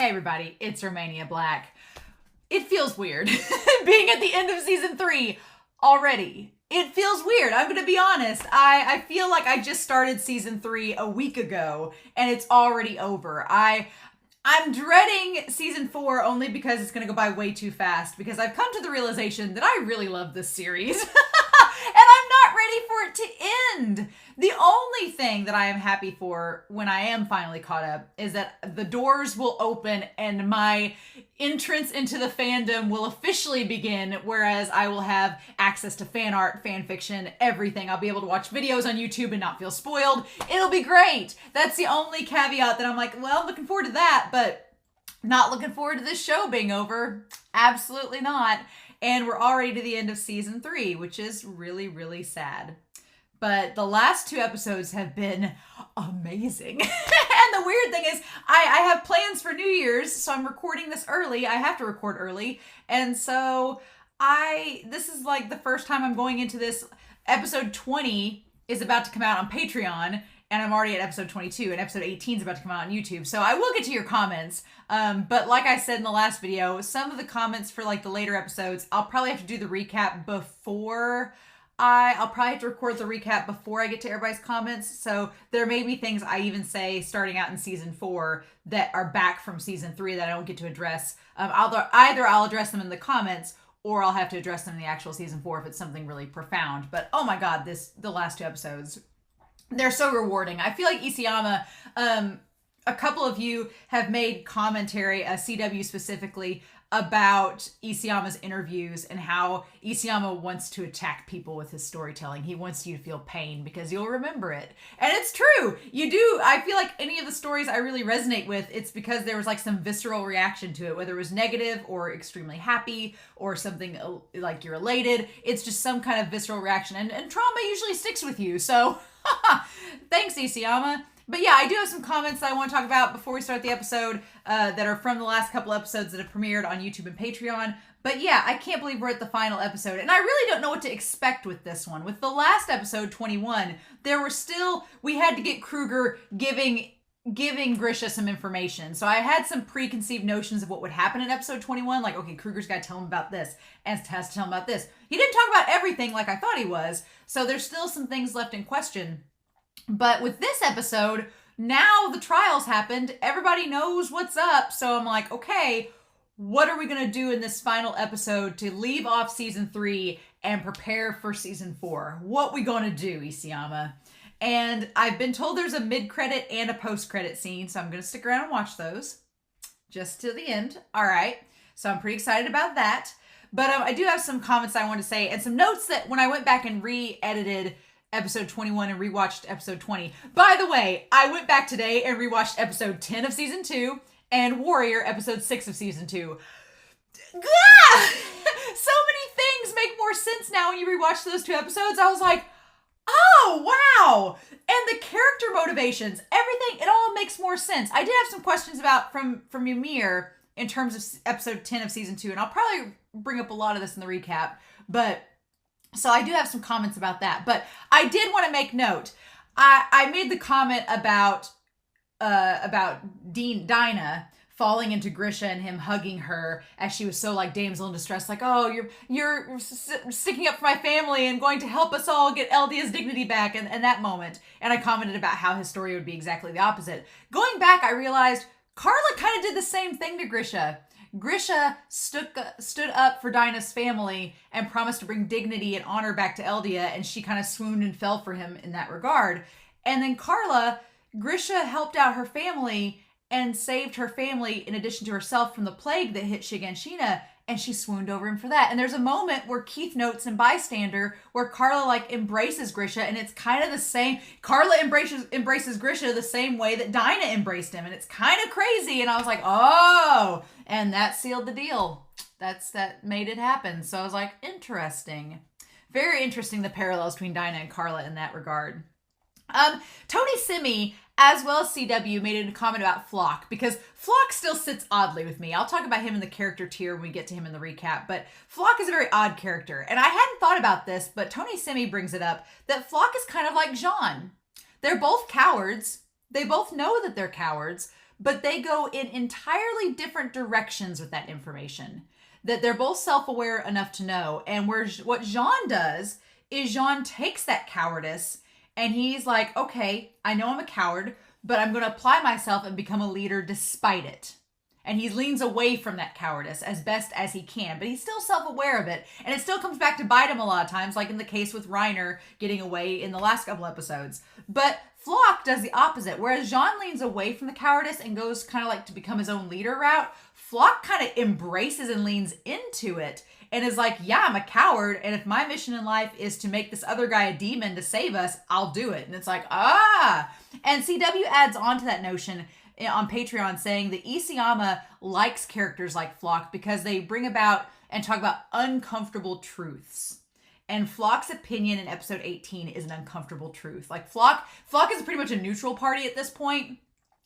Hey everybody, it's Romania Black. It feels weird being at the end of season 3 already. It feels weird, I'm gonna be honest. I feel like I just started season 3 a week ago and it's already over. I'm dreading season 4 only because it's gonna go by way too fast, because I've come to the realization that I really love this series. And I'm not ready for it to end. The only thing that I am happy for when I am finally caught up is that the doors will open and my entrance into the fandom will officially begin, whereas I will have access to fan art, fan fiction, everything. I'll be able to watch videos on YouTube and not feel spoiled. It'll be great. That's the only caveat that I'm like, well, I'm looking forward to that, but not looking forward to this show being over. Absolutely not. And we're already to the end of season 3, which is really, really sad. But the last 2 episodes have been amazing. And the weird thing is, I have plans for New Year's, so I'm recording this early. I have to record early. And so this is like the first time I'm going into this. Episode 20 is about to come out on Patreon, and I'm already at episode 22, and episode 18 is about to come out on YouTube. So I will get to your comments. But like I said in the last video, some of the comments for like the later episodes, I'll probably have to do the recap before I'll probably have to record the recap before I get to everybody's comments. So there may be things I even say starting out in season 4 that are back from season 3 that I don't get to address. Either I'll address them in the comments, or I'll have to address them in the actual season 4 if it's something really profound. But oh my god, the last 2 episodes, they're so rewarding. I feel like Isayama, a couple of you have made commentary, CW specifically, about Isayama's interviews and how Isayama wants to attack people with his storytelling. He wants you to feel pain because you'll remember it. And it's true. You do. I feel like any of the stories I really resonate with, it's because there was like some visceral reaction to it, whether it was negative or extremely happy or something like you're elated. It's just some kind of visceral reaction. And trauma usually sticks with you. So thanks, Isayama. But yeah, I do have some comments that I want to talk about before we start the episode that are from the last couple episodes that have premiered on YouTube and Patreon. But yeah, I can't believe we're at the final episode. And I really don't know what to expect with this one. With the last episode, 21, we had to get Kruger giving Grisha some information. So I had some preconceived notions of what would happen in episode 21. Like, okay, Kruger's got to tell him about this and has to tell him about this. He didn't talk about everything like I thought he was. So there's still some things left in question. But with this episode, now the trials happened. Everybody knows what's up. So I'm like, okay, what are we going to do in this final episode to leave off season 3 and prepare for season 4? What we going to do, Isayama? And I've been told there's a mid-credit and a post-credit scene, so I'm going to stick around and watch those just to the end. All right. So I'm pretty excited about that. But I do have some comments I want to say and some notes that when I went back and re-edited episode 21 and rewatched episode 20. By the way, I went back today and rewatched episode 10 of season 2 and Warrior episode 6 of season 2. Ah! So many things make more sense now when you rewatch those 2 episodes. I was like, oh, wow. And the character motivations, everything, it all makes more sense. I did have some questions about from Ymir in terms of episode 10 of season 2, and I'll probably bring up a lot of this in the recap, but so I do have some comments about that. But I did want to make note. I made the comment about Dinah falling into Grisha and him hugging her as she was so like damsel in distress, like, oh, you're sticking up for my family and going to help us all get Eldia's dignity back, and that moment. And I commented about how his story would be exactly the opposite. Going back, I realized Carla kind of did the same thing to Grisha. Grisha stood up for Dinah's family and promised to bring dignity and honor back to Eldia, and she kind of swooned and fell for him in that regard. And then Grisha helped out her family and saved her family in addition to herself from the plague that hit Shiganshina, and she swooned over him for that. And there's a moment where Keith notes in Bystander where Carla like embraces Grisha, and it's kind of the same. Carla embraces Grisha the same way that Dinah embraced him, and it's kind of crazy. And I was like, oh, and that sealed the deal. That made it happen. So I was like, interesting. Very interesting, the parallels between Dinah and Carla in that regard. Tony Simi, as well as CW, made a comment about Floch, because Floch still sits oddly with me. I'll talk about him in the character tier when we get to him in the recap, but Floch is a very odd character. And I hadn't thought about this, but Tony Simi brings it up, that Floch is kind of like Jean. They're both cowards. They both know that they're cowards, but they go in entirely different directions with that information. That they're both self-aware enough to know. And what Jean does is Jean takes that cowardice and he's like, okay, I know I'm a coward, but I'm going to apply myself and become a leader despite it. And he leans away from that cowardice as best as he can, but he's still self-aware of it. And it still comes back to bite him a lot of times, like in the case with Reiner getting away in the last couple episodes. But Floch does the opposite. Whereas Jean leans away from the cowardice and goes kind of like to become his own leader route, Floch kind of embraces and leans into it and is like, yeah, I'm a coward. And if my mission in life is to make this other guy a demon to save us, I'll do it. And it's like, And CW adds on to that notion on Patreon saying that Isayama likes characters like Floch because they bring about and talk about uncomfortable truths. And Floch's opinion in episode 18 is an uncomfortable truth. Like Floch is pretty much a neutral party at this point.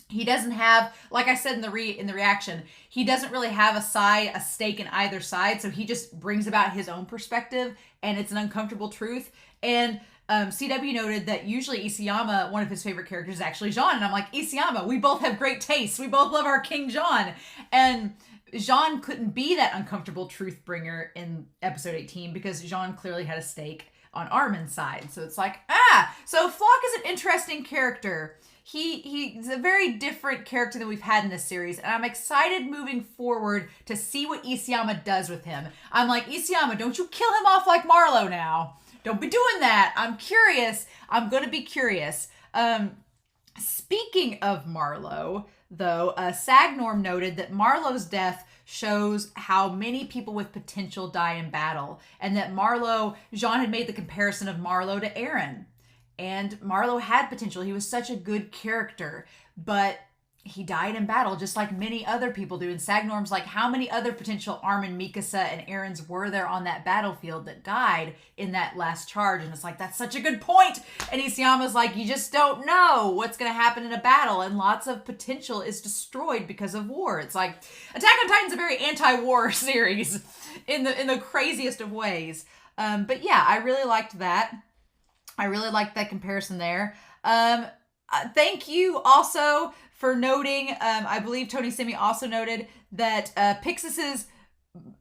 He doesn't have, like I said in the reaction, he doesn't really have a stake in either side. So he just brings about his own perspective, and it's an uncomfortable truth. And CW noted that usually Isayama, one of his favorite characters, is actually Jean. And I'm like, Isayama, we both have great tastes. We both love our King Jean. And Jean couldn't be that uncomfortable truth bringer in episode 18 because Jean clearly had a stake on Armin's side. So it's like, so Floch is an interesting character. He's a very different character than we've had in this series, and I'm excited moving forward to see what Isayama does with him. I'm like, Isayama, don't you kill him off like Marlo now. Don't be doing that. I'm curious. I'm going to be curious. Speaking of Marlo, though, Sagnorm noted that Marlo's death shows how many people with potential die in battle, and that Jean had made the comparison of Marlo to Eren. And Marlo had potential. He was such a good character, but he died in battle just like many other people do. And Sagnorm's like, how many other potential Armin, Mikasa, and Erens were there on that battlefield that died in that last charge? And it's like, that's such a good point. And Isayama's like, you just don't know what's going to happen in a battle. And lots of potential is destroyed because of war. It's like, Attack on Titan's a very anti-war series in the craziest of ways. But yeah, I really liked that. I really liked that comparison there. Thank you also for noting, I believe Tony Simi also noted that Pixis's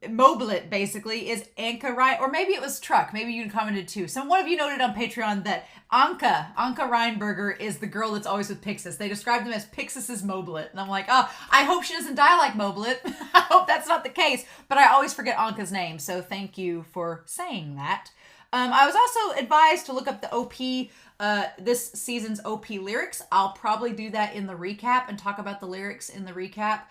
Moblet basically is Anka Ryan, or maybe it was Truck. Maybe you commented too. One of you noted on Patreon that Anka Reinberger is the girl that's always with Pixis. They described them as Pixis's Moblet. And I'm like, oh, I hope she doesn't die like Moblet. I hope that's not the case. But I always forget Anka's name. So thank you for saying that. I was also advised to look up the OP, this season's OP lyrics. I'll probably do that in the recap and talk about the lyrics in the recap.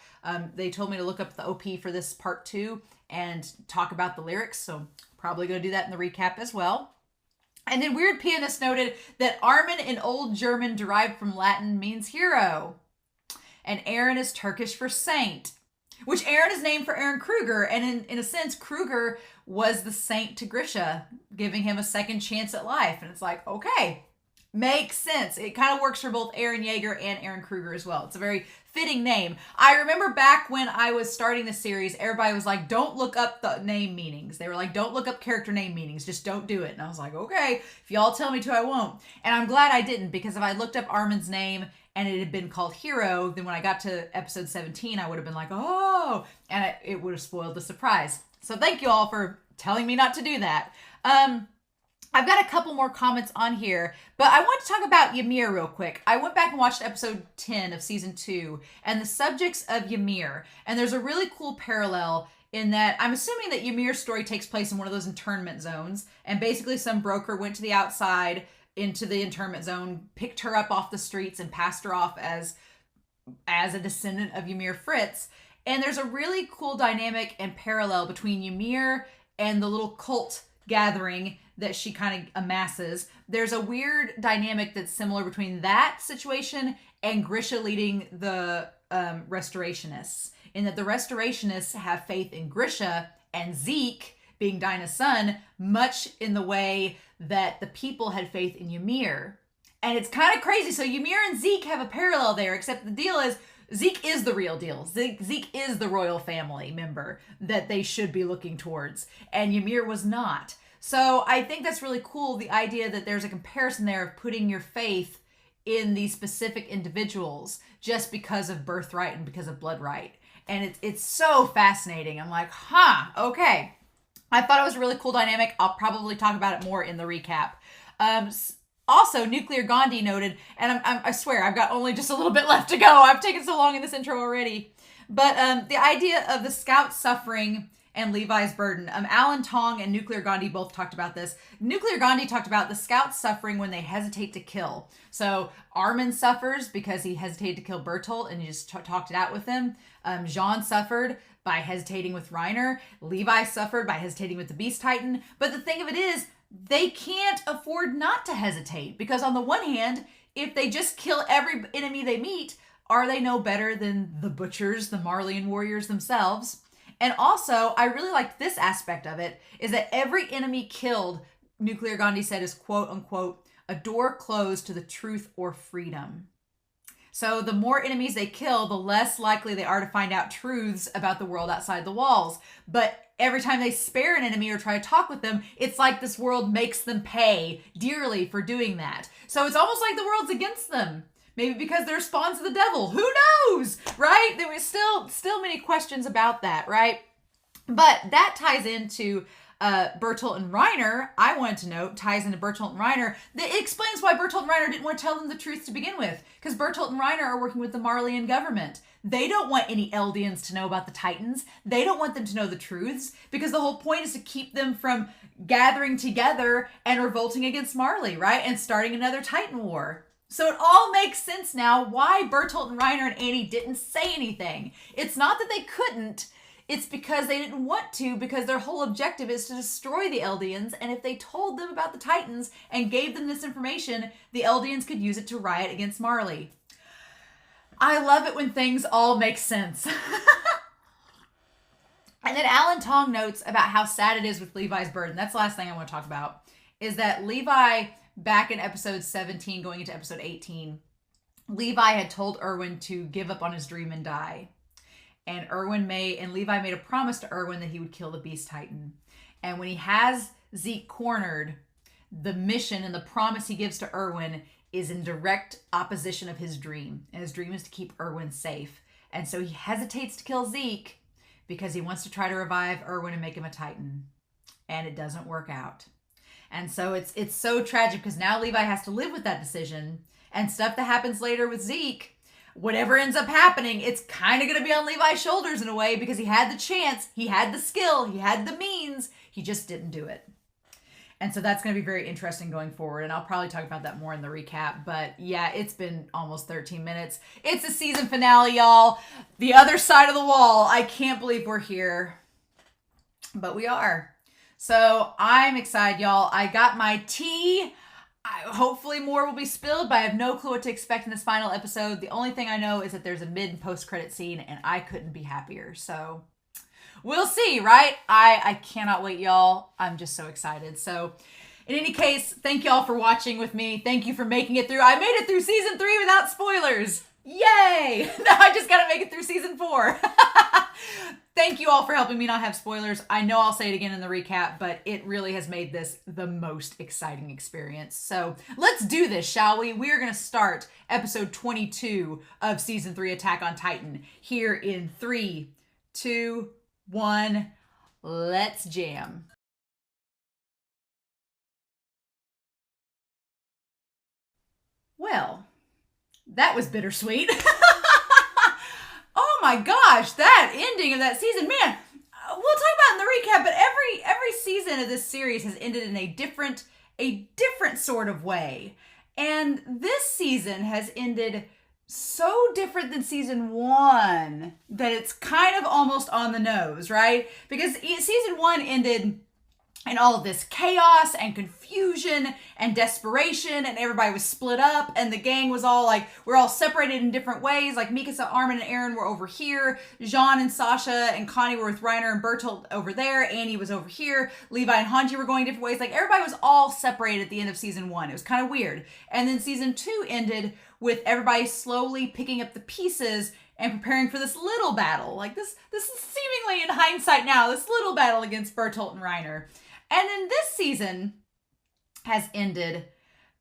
They told me to look up the OP for this part 2 and talk about the lyrics, so probably going to do that in the recap as well. And then Weird Pianist noted that Armin in Old German derived from Latin means hero, and Eren is Turkish for saint, which Eren is named for Eren Kruger, and in a sense, Kruger was the saint to Grisha, giving him a second chance at life. And it's like, okay, makes sense. It kind of works for both Eren Yeager and Eren Kruger as well. It's a very fitting name. I remember back when I was starting the series, everybody was like, don't look up the name meanings. They were like, don't look up character name meanings. Just don't do it. And I was like, okay, if y'all tell me to, I won't. And I'm glad I didn't, because if I looked up Armin's name and it had been called Hero, then when I got to episode 17, I would have been like, oh, and it would have spoiled the surprise. So thank you all for telling me not to do that. I've got a couple more comments on here, but I want to talk about Ymir real quick. I went back and watched episode 10 of season 2 and the subjects of Ymir. And there's a really cool parallel in that I'm assuming that Ymir's story takes place in one of those internment zones. And basically some broker went to the outside into the internment zone, picked her up off the streets and passed her off as a descendant of Ymir Fritz. And there's a really cool dynamic and parallel between Ymir and the little cult gathering that she kind of amasses. There's a weird dynamic that's similar between that situation and Grisha leading the Restorationists, in that the Restorationists have faith in Grisha and Zeke, being Dinah's son, much in the way that the people had faith in Ymir. And it's kind of crazy. So Ymir and Zeke have a parallel there, except the deal is Zeke is the real deal. Zeke is the royal family member that they should be looking towards. And Ymir was not. So I think that's really cool, the idea that there's a comparison there of putting your faith in these specific individuals just because of birthright and because of blood right. And it's so fascinating. I'm like, okay. I thought it was a really cool dynamic. I'll probably talk about it more in the recap. Also, Nuclear Gandhi noted, and I swear I've got only just a little bit left to go. I've taken so long in this intro already. But the idea of the scouts suffering and Levi's burden. Alan Tong and Nuclear Gandhi both talked about this. Nuclear Gandhi talked about the scouts suffering when they hesitate to kill. So Armin suffers because he hesitated to kill Bertolt and he just talked it out with him. Jean suffered by hesitating with Reiner. Levi suffered by hesitating with the Beast Titan. But the thing of it is, they can't afford not to hesitate, because on the one hand, if they just kill every enemy they meet, are they no better than the butchers, the Marleyan warriors themselves? And also, I really liked this aspect of it, is that every enemy killed, Nuclear Gandhi said, is quote unquote, a door closed to the truth or freedom. So the more enemies they kill, the less likely they are to find out truths about the world outside the walls. But every time they spare an enemy or try to talk with them, it's like this world makes them pay dearly for doing that. So it's almost like the world's against them. Maybe because they're spawns of the devil. Who knows, right? There was still many questions about that, right? But that ties into Bertolt and Reiner. I wanted to note, ties into Bertolt and Reiner. It explains why Bertolt and Reiner didn't want to tell them the truth to begin with. Because Bertolt and Reiner are working with the Marleyan government. They don't want any Eldians to know about the Titans. They don't want them to know the truths, because the whole point is to keep them from gathering together and revolting against Marley, right? And starting another Titan war. So it all makes sense now why Bertolt and Reiner and Annie didn't say anything. It's not that they couldn't. It's because they didn't want to, because their whole objective is to destroy the Eldians. And if they told them about the Titans and gave them this information, the Eldians could use it to riot against Marley. I love it when things all make sense. And then Alan Tong notes about how sad it is with Levi's burden. That's the last thing I want to talk about, is that Levi, back in episode 17, going into episode 18, Levi had told Erwin to give up on his dream and die. And Levi made a promise to Erwin that he would kill the Beast Titan. And when he has Zeke cornered, the mission and the promise he gives to Erwin is in direct opposition of his dream. And his dream is to keep Erwin safe. And so he hesitates to kill Zeke because he wants to try to revive Erwin and make him a Titan. And it doesn't work out. And so it's so tragic, because now Levi has to live with that decision, and stuff that happens later with Zeke, whatever ends up happening, it's kind of going to be on Levi's shoulders in a way, because he had the chance, he had the skill, he had the means, he just didn't do it. And so that's going to be very interesting going forward, and I'll probably talk about that more in the recap. But yeah, it's been almost 13 minutes. It's a season finale, y'all. The other side of the wall. I can't believe we're here, but we are. So I'm excited, y'all. I got my tea. Hopefully more will be spilled, but I have no clue what to expect in this final episode. The only thing I know is that there's a mid and post-credit scene, and I couldn't be happier. So we'll see, right? I cannot wait, y'all. I'm just so excited. So in any case, thank y'all for watching with me. Thank you for making it through. I made it through season 3 without spoilers. Yay! Now I just gotta make it through season 4. Thank you all for helping me not have spoilers. I know I'll say it again in the recap, but it really has made this the most exciting experience. So let's do this, shall we? We are going to start episode 22 of season 3 Attack on Titan here in 3, 2, 1. Let's jam. Well, that was bittersweet. Oh my gosh, that ending of that season, man, we'll talk about it in the recap, but every season of this series has ended in a different sort of way. And this season has ended so different than season 1 that it's kind of almost on the nose, right? Because season 1 ended in all of this chaos and confusion and desperation, and everybody was split up, and the gang was all like, we're all separated in different ways. Like Mikasa, Armin, and Eren were over here. Jean and Sasha and Connie were with Reiner and Bertolt over there. Annie was over here. Levi and Hanji were going different ways. Like everybody was all separated at the end of season 1. It was kind of weird. And then season 2 ended with everybody slowly picking up the pieces and preparing for this little battle. Like this is seemingly, in hindsight now, this little battle against Bertolt and Reiner. And then this season has ended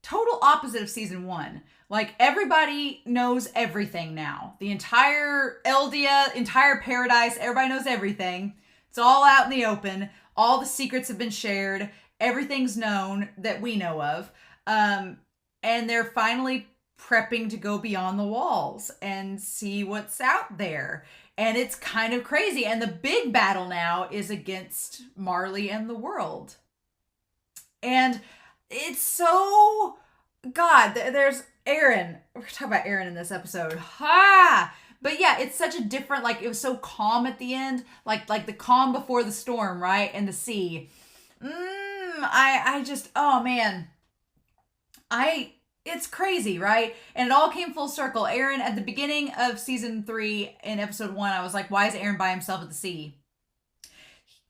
total opposite of season 1. Like, everybody knows everything now. The entire Eldia, entire paradise, everybody knows everything. It's all out in the open. All the secrets have been shared. Everything's known that we know of. And they're finally prepping to go beyond the walls and see what's out there. And it's kind of crazy. And the big battle now is against Marley and the world. And it's so... God, there's Eren. We're talking about Eren in this episode. But yeah, it's such a different, like, it was so calm at the end. Like the calm before the storm, right? And the sea. I just, oh man. It's crazy, right? And it all came full circle. Eren, at the beginning of season 3 in episode 1, I was like, why is Eren by himself at the sea?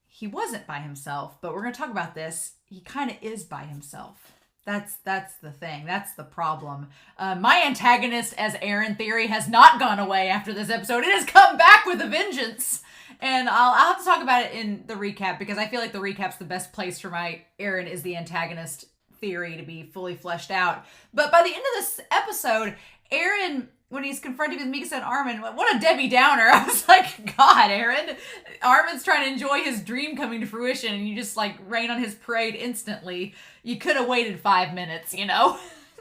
He wasn't by himself, but we're going to talk about this. He kind of is by himself. That's the thing. That's the problem. My antagonist as Eren theory has not gone away after this episode. It has come back with a vengeance. And I'll have to talk about it in the recap, because I feel like the recap's the best place for my Eren is the antagonist theory to be fully fleshed out. But by the end of this episode, Eren, when he's confronted with Mikasa and Armin, what a Debbie Downer. I was like, God, Eren. Armin's trying to enjoy his dream coming to fruition, and you just, like, rain on his parade instantly. You could have waited 5 minutes, you know?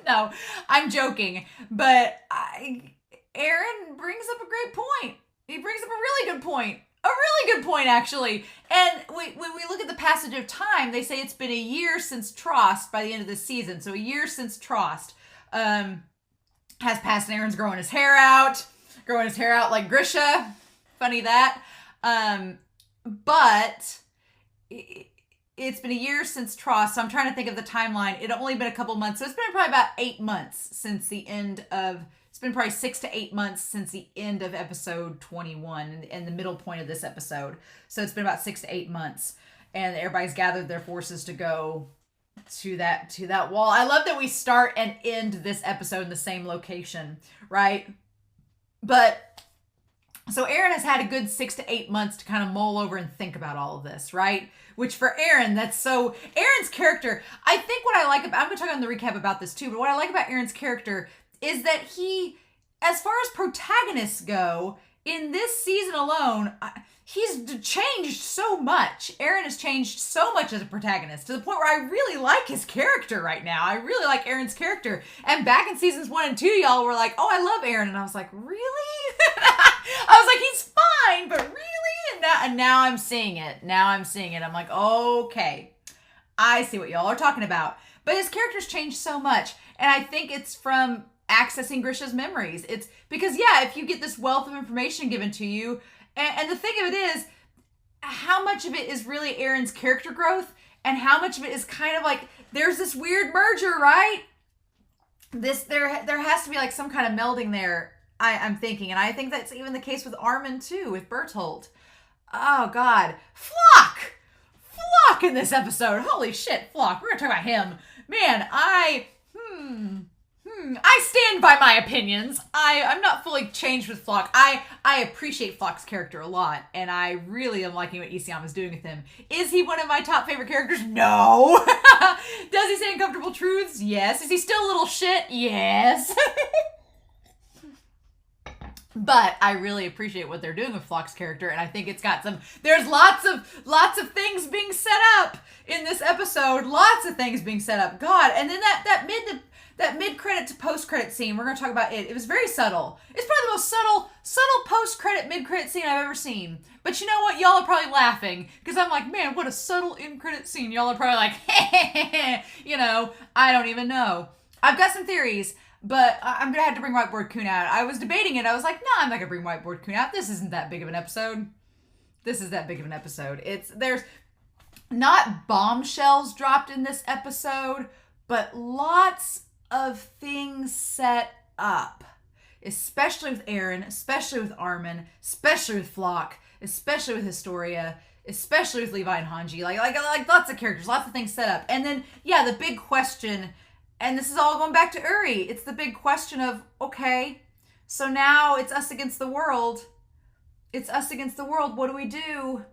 No, I'm joking. But Eren brings up a great point. He brings up a really good point. A really good point, actually. And when we look at the passage of time, they say it's been a year since Trost by the end of this season. So a year since Trost has passed, and Eren's growing his hair out like Grisha. Funny that. But it's been a year since Trost, so I'm trying to think of the timeline. It only been a couple months, so it's been probably about 8 months since the end of... It's been probably 6 to 8 months since the end of episode 21 and the middle point of this episode. So it's been about 6 to 8 months, and everybody's gathered their forces to go to that wall. I love that we start and end this episode in the same location, right? But so Eren has had a good 6 to 8 months to kind of mull over and think about all of this, right? Which for Eren, Eren's character, I think what I like about, I'm going to talk on the recap about this too, but what I like about Eren's character is that he, as far as protagonists go, in this season alone, he's changed so much. Eren has changed so much as a protagonist, to the point where I really like his character right now. I really like Eren's character. And back in seasons 1 and 2, y'all were like, oh, I love Eren. And I was like, really? I was like, he's fine, but really? And now I'm seeing it. I'm like, okay, I see what y'all are talking about. But his character's changed so much. And I think it's from accessing Grisha's memories. It's because, yeah, if you get this wealth of information given to you, and the thing of it is, how much of it is really Eren's character growth, and how much of it is kind of like, there's this weird merger, right? There has to be like some kind of melding there, I'm thinking. And I think that's even the case with Armin too, with Bertolt. Oh God. Floch in this episode. Holy shit, Floch. We're gonna talk about him. Man, I stand by my opinions. I'm not fully changed with Floch. I appreciate Floch's character a lot, and I really am liking what Isayama is doing with him. Is he one of my top favorite characters? No. Does he say uncomfortable truths? Yes. Is he still a little shit? Yes. But I really appreciate what they're doing with Floch's character, and I think it's got there's lots of things being set up in this episode. Lots of things being set up. God, and then that mid-credit to post-credit scene, we're going to talk about it. It was very subtle. It's probably the most subtle post-credit, mid-credit scene I've ever seen. But you know what? Y'all are probably laughing, because I'm like, man, what a subtle in-credit scene. Y'all are probably like, you know, I don't even know. I've got some theories, but I'm going to have to bring Whiteboard Kun out. I was debating it. I was like, no, I'm not going to bring Whiteboard Kun out. This isn't that big of an episode. There's not bombshells dropped in this episode, but lots of things set up, especially with Eren, especially with Armin, especially with Floch, especially with Historia, especially with Levi and Hanji, like lots of characters, lots of things set up. And then, yeah, the big question, and this is all going back to Uri, it's the big question of, okay, so now it's us against the world. It's us against the world. What do we do?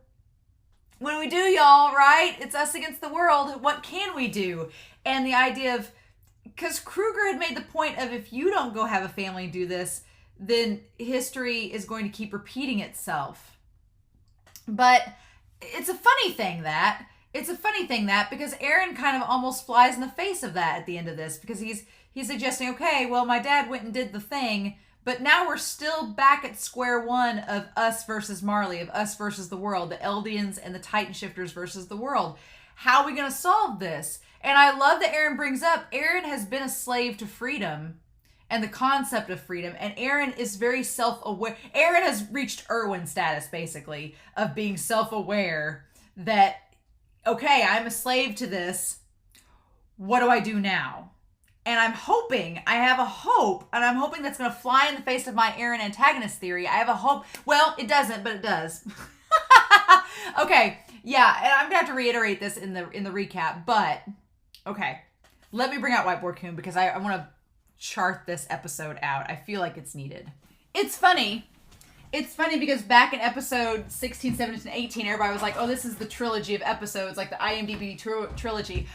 What do we do, y'all, right? It's us against the world. What can we do? And the idea of because Kruger had made the point of, if you don't go have a family and do this, then history is going to keep repeating itself. But it's a funny thing that because Eren kind of almost flies in the face of that at the end of this, because he's suggesting, okay, well, my dad went and did the thing, but now we're still back at square one of us versus Marley, of us versus the world, the Eldians and the Titan Shifters versus the world. How are we going to solve this? And I love that Eren brings up, Eren has been a slave to freedom and the concept of freedom, and Eren is very self-aware. Eren has reached Erwin status, basically, of being self-aware that, okay, I'm a slave to this. What do I do now? And I have a hope, and I'm hoping that's going to fly in the face of my Eren antagonist theory. I have a hope. Well, it doesn't, but it does. Okay, yeah, and I'm going to have to reiterate this in the recap, but, okay. Let me bring out Whiteboard Coon, because I want to chart this episode out. I feel like it's needed. It's funny because back in episode 16, 17, and 18, everybody was like, oh, this is the trilogy of episodes, like the IMDb trilogy.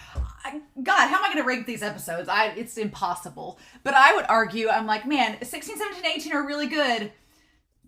God, how am I going to rank these episodes? It's impossible. But I would argue, I'm like, man, 16, 17, and 18 are really good.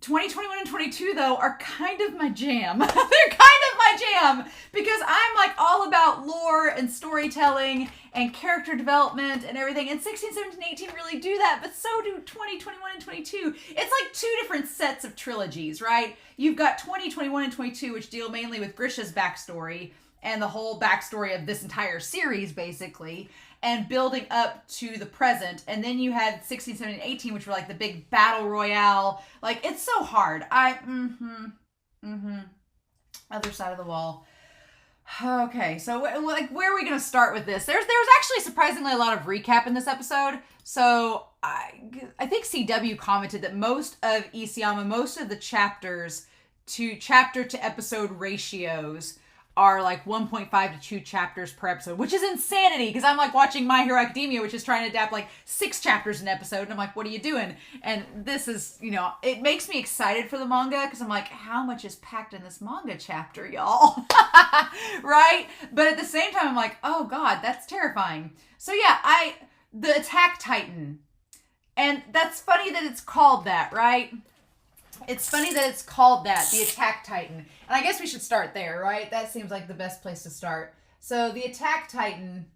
20, 21, and 22, though, are kind of my jam. They're kind of my jam, because I'm like all about lore and storytelling and character development and everything. And 16, 17, and 18 really do that, but so do 20, 21, and 22. It's like two different sets of trilogies, right? You've got 20, 21, and 22, which deal mainly with Grisha's backstory and the whole backstory of this entire series, basically, and building up to the present. And then you had 16, 17, and 18, which were like the big battle royale. Like, it's so hard. Other side of the wall. Okay, so like, where are we going to start with this? There's actually surprisingly a lot of recap in this episode. So I think CW commented that most of Isayama, most of the chapters to chapter to episode ratios are like 1.5 to 2 chapters per episode, which is insanity, because I'm like watching My Hero Academia, which is trying to adapt like 6 chapters an episode, and I'm like, what are you doing? And this is, it makes me excited for the manga, because I'm like, how much is packed in this manga chapter, y'all? Right? But at the same time, I'm like, oh God, that's terrifying. So yeah, the Attack Titan, and that's funny that it's called that, right? It's funny that it's called that, the Attack Titan. And I guess we should start there, right? That seems like the best place to start. So the Attack Titan,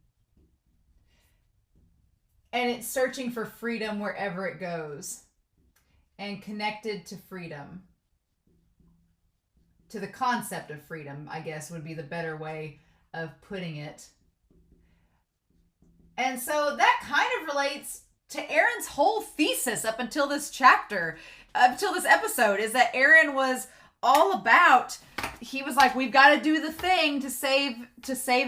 and it's searching for freedom wherever it goes. And connected to freedom. To the concept of freedom, I guess, would be the better way of putting it. And so that kind of relates to Eren's whole thesis up until this chapter. Up until this episode, is that Eren was all about, he was like, we've got to do the thing to save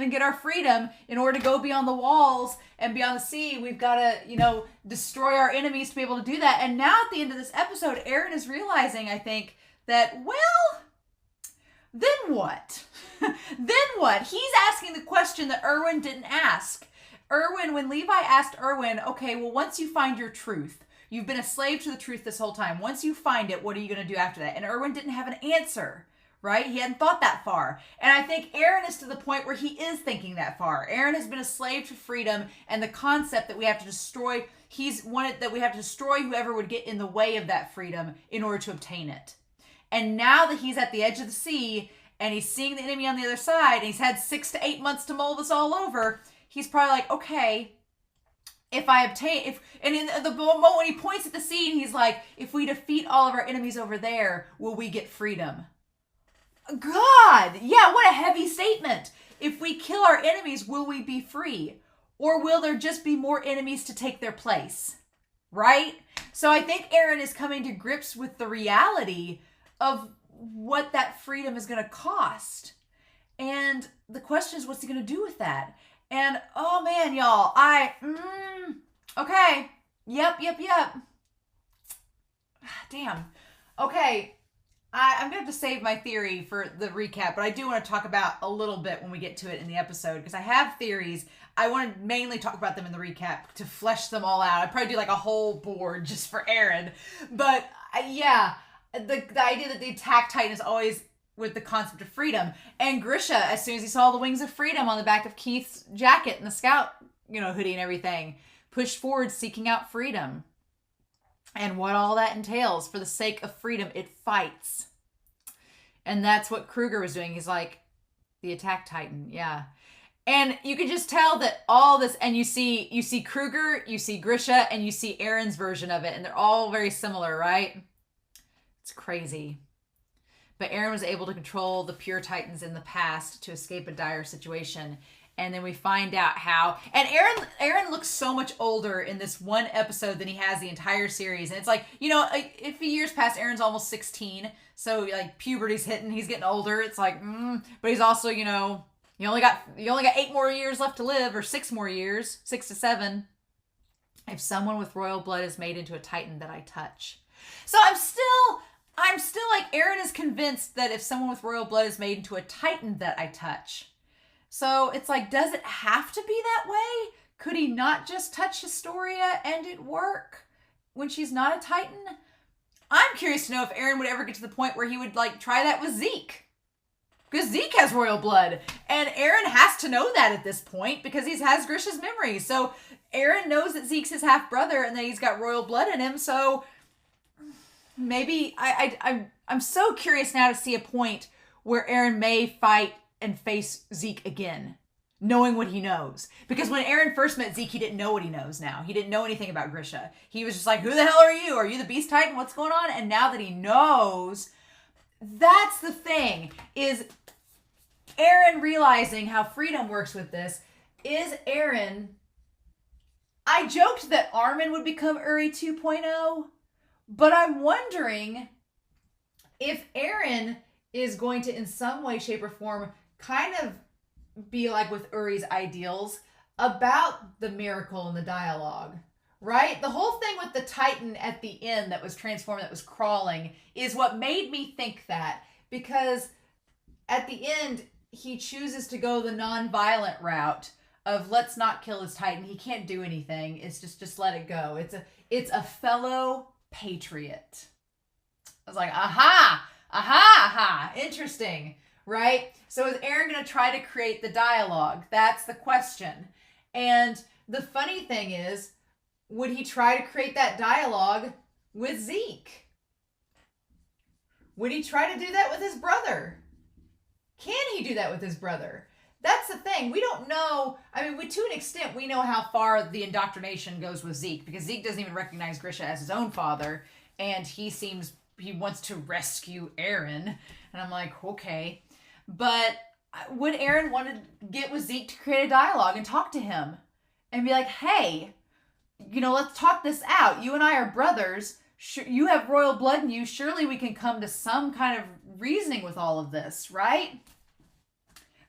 and get our freedom in order to go beyond the walls and beyond the sea. We've got to, destroy our enemies to be able to do that. And now at the end of this episode, Eren is realizing, I think, that, well, then what? Then what? He's asking the question that Erwin didn't ask. When Levi asked Erwin, okay, well, once you find your truth, you've been a slave to the truth this whole time. Once you find it, what are you going to do after that? And Erwin didn't have an answer, right? He hadn't thought that far. And I think Eren is to the point where he is thinking that far. Eren has been a slave to freedom and the concept that we have to destroy. He's wanted that we have to destroy whoever would get in the way of that freedom in order to obtain it. And now that he's at the edge of the sea and he's seeing the enemy on the other side, and he's had 6 to 8 months to mull this all over, he's probably like, okay, in the moment when he points at the scene, he's like, if we defeat all of our enemies over there, will we get freedom? God, yeah, what a heavy statement. If we kill our enemies, will we be free? Or will there just be more enemies to take their place? Right? So I think Eren is coming to grips with the reality of what that freedom is going to cost. And the question is, what's he going to do with that? And, oh man, y'all, okay. Yep. Damn. Okay. I'm going to have to save my theory for the recap, but I do want to talk about a little bit when we get to it in the episode, because I have theories. I want to mainly talk about them in the recap to flesh them all out. I'd probably do like a whole board just for Eren. But, yeah, the idea that the Attack Titan is always with the concept of freedom. And Grisha, as soon as he saw the wings of freedom on the back of Keith's jacket in the scout, hoodie and everything, pushed forward seeking out freedom. And what all that entails. For the sake of freedom, it fights. And that's what Kruger was doing. He's like, the attack titan, yeah. And you can just tell that all this, and you see Kruger, you see Grisha, and you see Eren's version of it, and they're all very similar, right? It's crazy. But Eren was able to control the pure titans in the past to escape a dire situation. And then we find out how, and Eren looks so much older in this one episode than he has the entire series. And it's like, if a years past, Eren's almost 16, so like puberty's hitting, he's getting older. It's like, but he's also, you only got 8 more years left to live, or 6 more years, 6 to 7. If someone with royal blood is made into a titan that I touch. So I'm still like, Eren is convinced that if someone with royal blood is made into a titan that I touch. So it's like, does it have to be that way? Could he not just touch Historia and it work when she's not a titan? I'm curious to know if Eren would ever get to the point where he would like try that with Zeke. Because Zeke has royal blood. And Eren has to know that at this point because he has Grisha's memory. So Eren knows that Zeke's his half-brother and that he's got royal blood in him. So maybe I'm so curious now to see a point where Eren may fight and face Zeke again, knowing what he knows. Because when Eren first met Zeke, he didn't know what he knows now. He didn't know anything about Grisha. He was just like, who the hell are you? Are you the Beast Titan? What's going on? And now that he knows, that's the thing, is Eren realizing how freedom works with this. Is Eren... I joked that Armin would become Uri 2.0, but I'm wondering if Eren is going to, in some way, shape, or form, kind of be like with Uri's ideals about the miracle in the dialogue, right? The whole thing with the Titan at the end that was transformed, that was crawling, is what made me think that. Because at the end, he chooses to go the non-violent route of let's not kill his Titan. He can't do anything. It's just let it go. It's a fellow patriot. I was like, aha, interesting, right? So is Eren going to try to create the dialogue? That's the question. And the funny thing is, would he try to create that dialogue with Zeke? Would he try to do that with his brother? Can he do that with his brother? That's the thing. We don't know. I mean, to an extent, we know how far the indoctrination goes with Zeke, because Zeke doesn't even recognize Grisha as his own father, and he wants to rescue Eren. And I'm like, okay. But would Eren want to get with Zeke to create a dialogue and talk to him and be like, hey, let's talk this out. You and I are brothers. You have royal blood in you. Surely we can come to some kind of reasoning with all of this, right?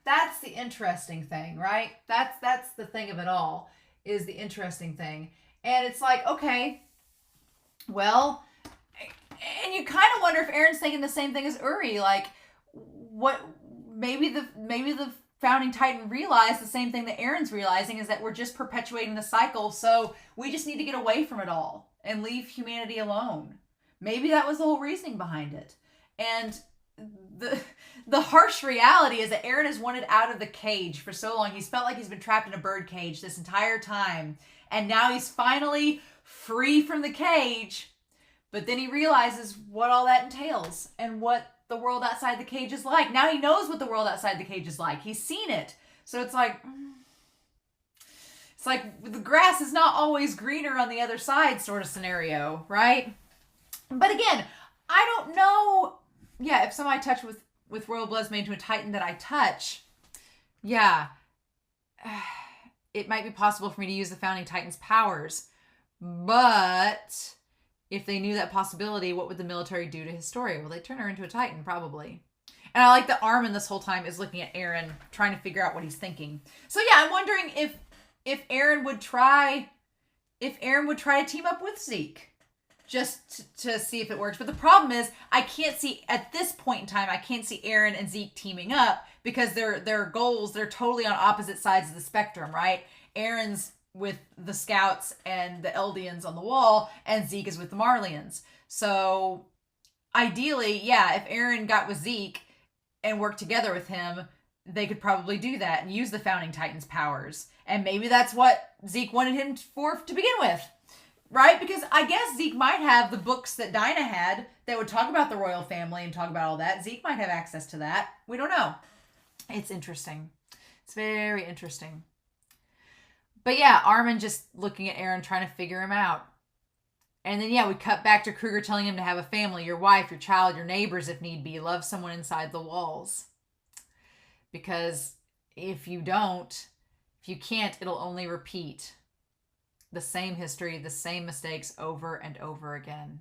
That's the interesting thing, right? That's the thing of it all, is the interesting thing. And it's like, okay, well, and you kind of wonder if Eren's thinking the same thing as Uri, like, what, maybe the founding Titan realized the same thing that Eren's realizing, is that we're just perpetuating the cycle, so we just need to get away from it all and leave humanity alone. Maybe that was the whole reasoning behind it. And the harsh reality is that Eren has wanted out of the cage for so long. He's felt like he's been trapped in a bird cage this entire time. And now he's finally free from the cage. But then he realizes what all that entails and what the world outside the cage is like. Now he knows what the world outside the cage is like. He's seen it. So it's like the grass is not always greener on the other side sort of scenario, right? But again, I don't know. Yeah, if somebody touched with royal blood is made into a Titan that I touch, yeah, it might be possible for me to use the founding Titan's powers. But if they knew that possibility, what would the military do to Historia? Well, they'd turn her into a Titan, probably. And I like that Armin this whole time is looking at Eren, trying to figure out what he's thinking. So yeah, I'm wondering if Eren would try to team up with Zeke, just to see if it works. But the problem is, I can't see, at this point in time, I can't see Eren and Zeke teaming up, because their goals, they're totally on opposite sides of the spectrum, right? Eren's with the scouts and the Eldians on the wall, and Zeke is with the Marlians. So ideally, yeah, if Eren got with Zeke and worked together with him, they could probably do that and use the Founding Titans' powers. And maybe that's what Zeke wanted him for to begin with. Right? Because I guess Zeke might have the books that Dinah had that would talk about the royal family and talk about all that. Zeke might have access to that. We don't know. It's interesting. It's very interesting. But yeah, Armin just looking at Eren, trying to figure him out. And then, yeah, we cut back to Kruger telling him to have a family, your wife, your child, your neighbors, if need be. Love someone inside the walls. Because if you don't, if you can't, it'll only repeat the same history, the same mistakes over and over again.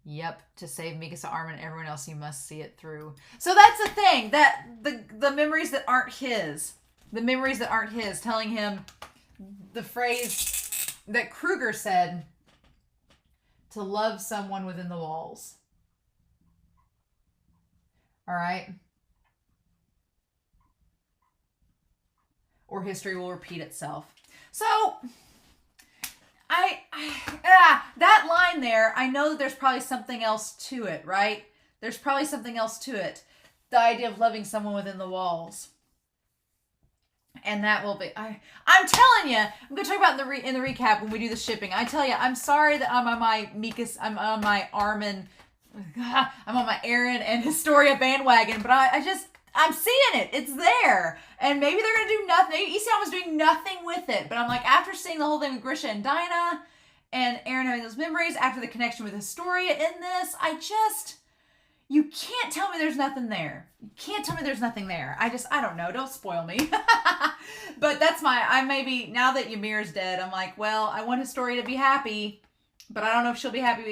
Yep, to save Mikasa, Armin, and everyone else, you must see it through. So that's the thing, that the memories that aren't his, telling him the phrase that Kruger said, to love someone within the walls. All right? Or history will repeat itself. So, that line there, I know that there's probably something else to it, right? There's probably something else to it. The idea of loving someone within the walls. And that will be, I'm telling you, I'm going to talk about in the recap when we do the shipping. I tell you, I'm sorry that I'm on my I'm on my Armin, I'm on my Eren and Historia bandwagon, but I'm seeing it. It's there. And maybe they're going to do nothing. Maybe Isayama's doing nothing with it. But I'm like, after seeing the whole thing with Grisha and Dinah and Eren having those memories, after the connection with Historia in this, you can't tell me there's nothing there. You can't tell me there's nothing there. I don't know. Don't spoil me. But that's now that Ymir's dead, I'm like, well, I want Historia to be happy, but I don't know if she'd be happy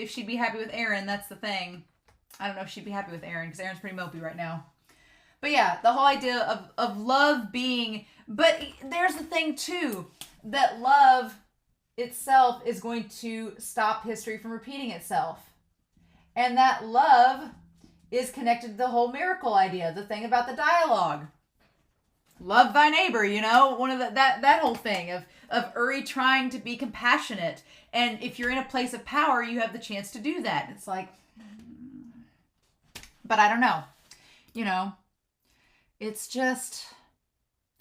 with Eren. That's the thing. I don't know if she'd be happy with Eren, because Eren's pretty mopey right now. But yeah, the whole idea of love being, but there's the thing too, that love itself is going to stop history from repeating itself. And that love is connected to the whole miracle idea, the thing about the dialogue. Love thy neighbor, one of that whole thing of Uri trying to be compassionate. And if you're in a place of power, you have the chance to do that. It's like, but I don't know. It's just,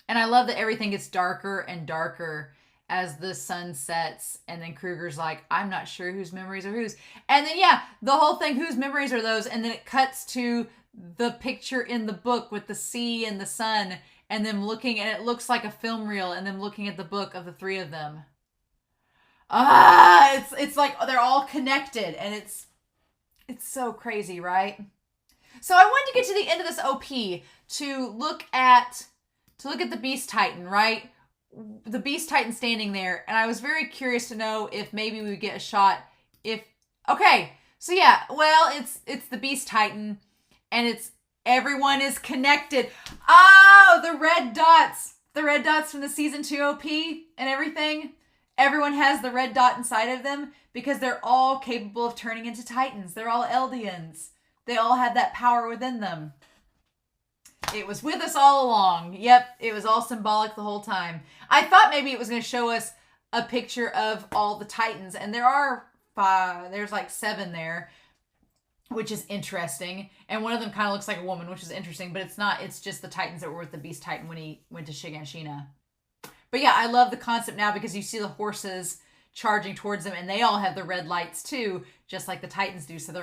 and I love that everything gets darker and darker as the sun sets, and then Kruger's like, I'm not sure whose memories are whose. And then, yeah, the whole thing, whose memories are those? And then it cuts to the picture in the book with the sea and the sun, and them looking, and it looks like a film reel, and them looking at the book of the three of them. It's like they're all connected, and it's so crazy, right? So I wanted to get to the end of this OP to look at the Beast Titan, right? The Beast Titan standing there, and I was very curious to know if maybe we would get a shot okay, so yeah, well, it's the Beast Titan, and everyone is connected. Oh, the red dots from the season 2 OP and everything. Everyone has the red dot inside of them because they're all capable of turning into Titans. They're all Eldians. They all have that power within them. It was with us all along. Yep, it was all symbolic the whole time. I thought maybe it was going to show us a picture of all the Titans, and there's like 7 there, which is interesting. And one of them kind of looks like a woman, which is interesting, but it's not. It's just the Titans that were with the Beast Titan when he went to Shiganshina. But yeah, I love the concept now because you see the horses charging towards them, and they all have the red lights too, just like the Titans do. So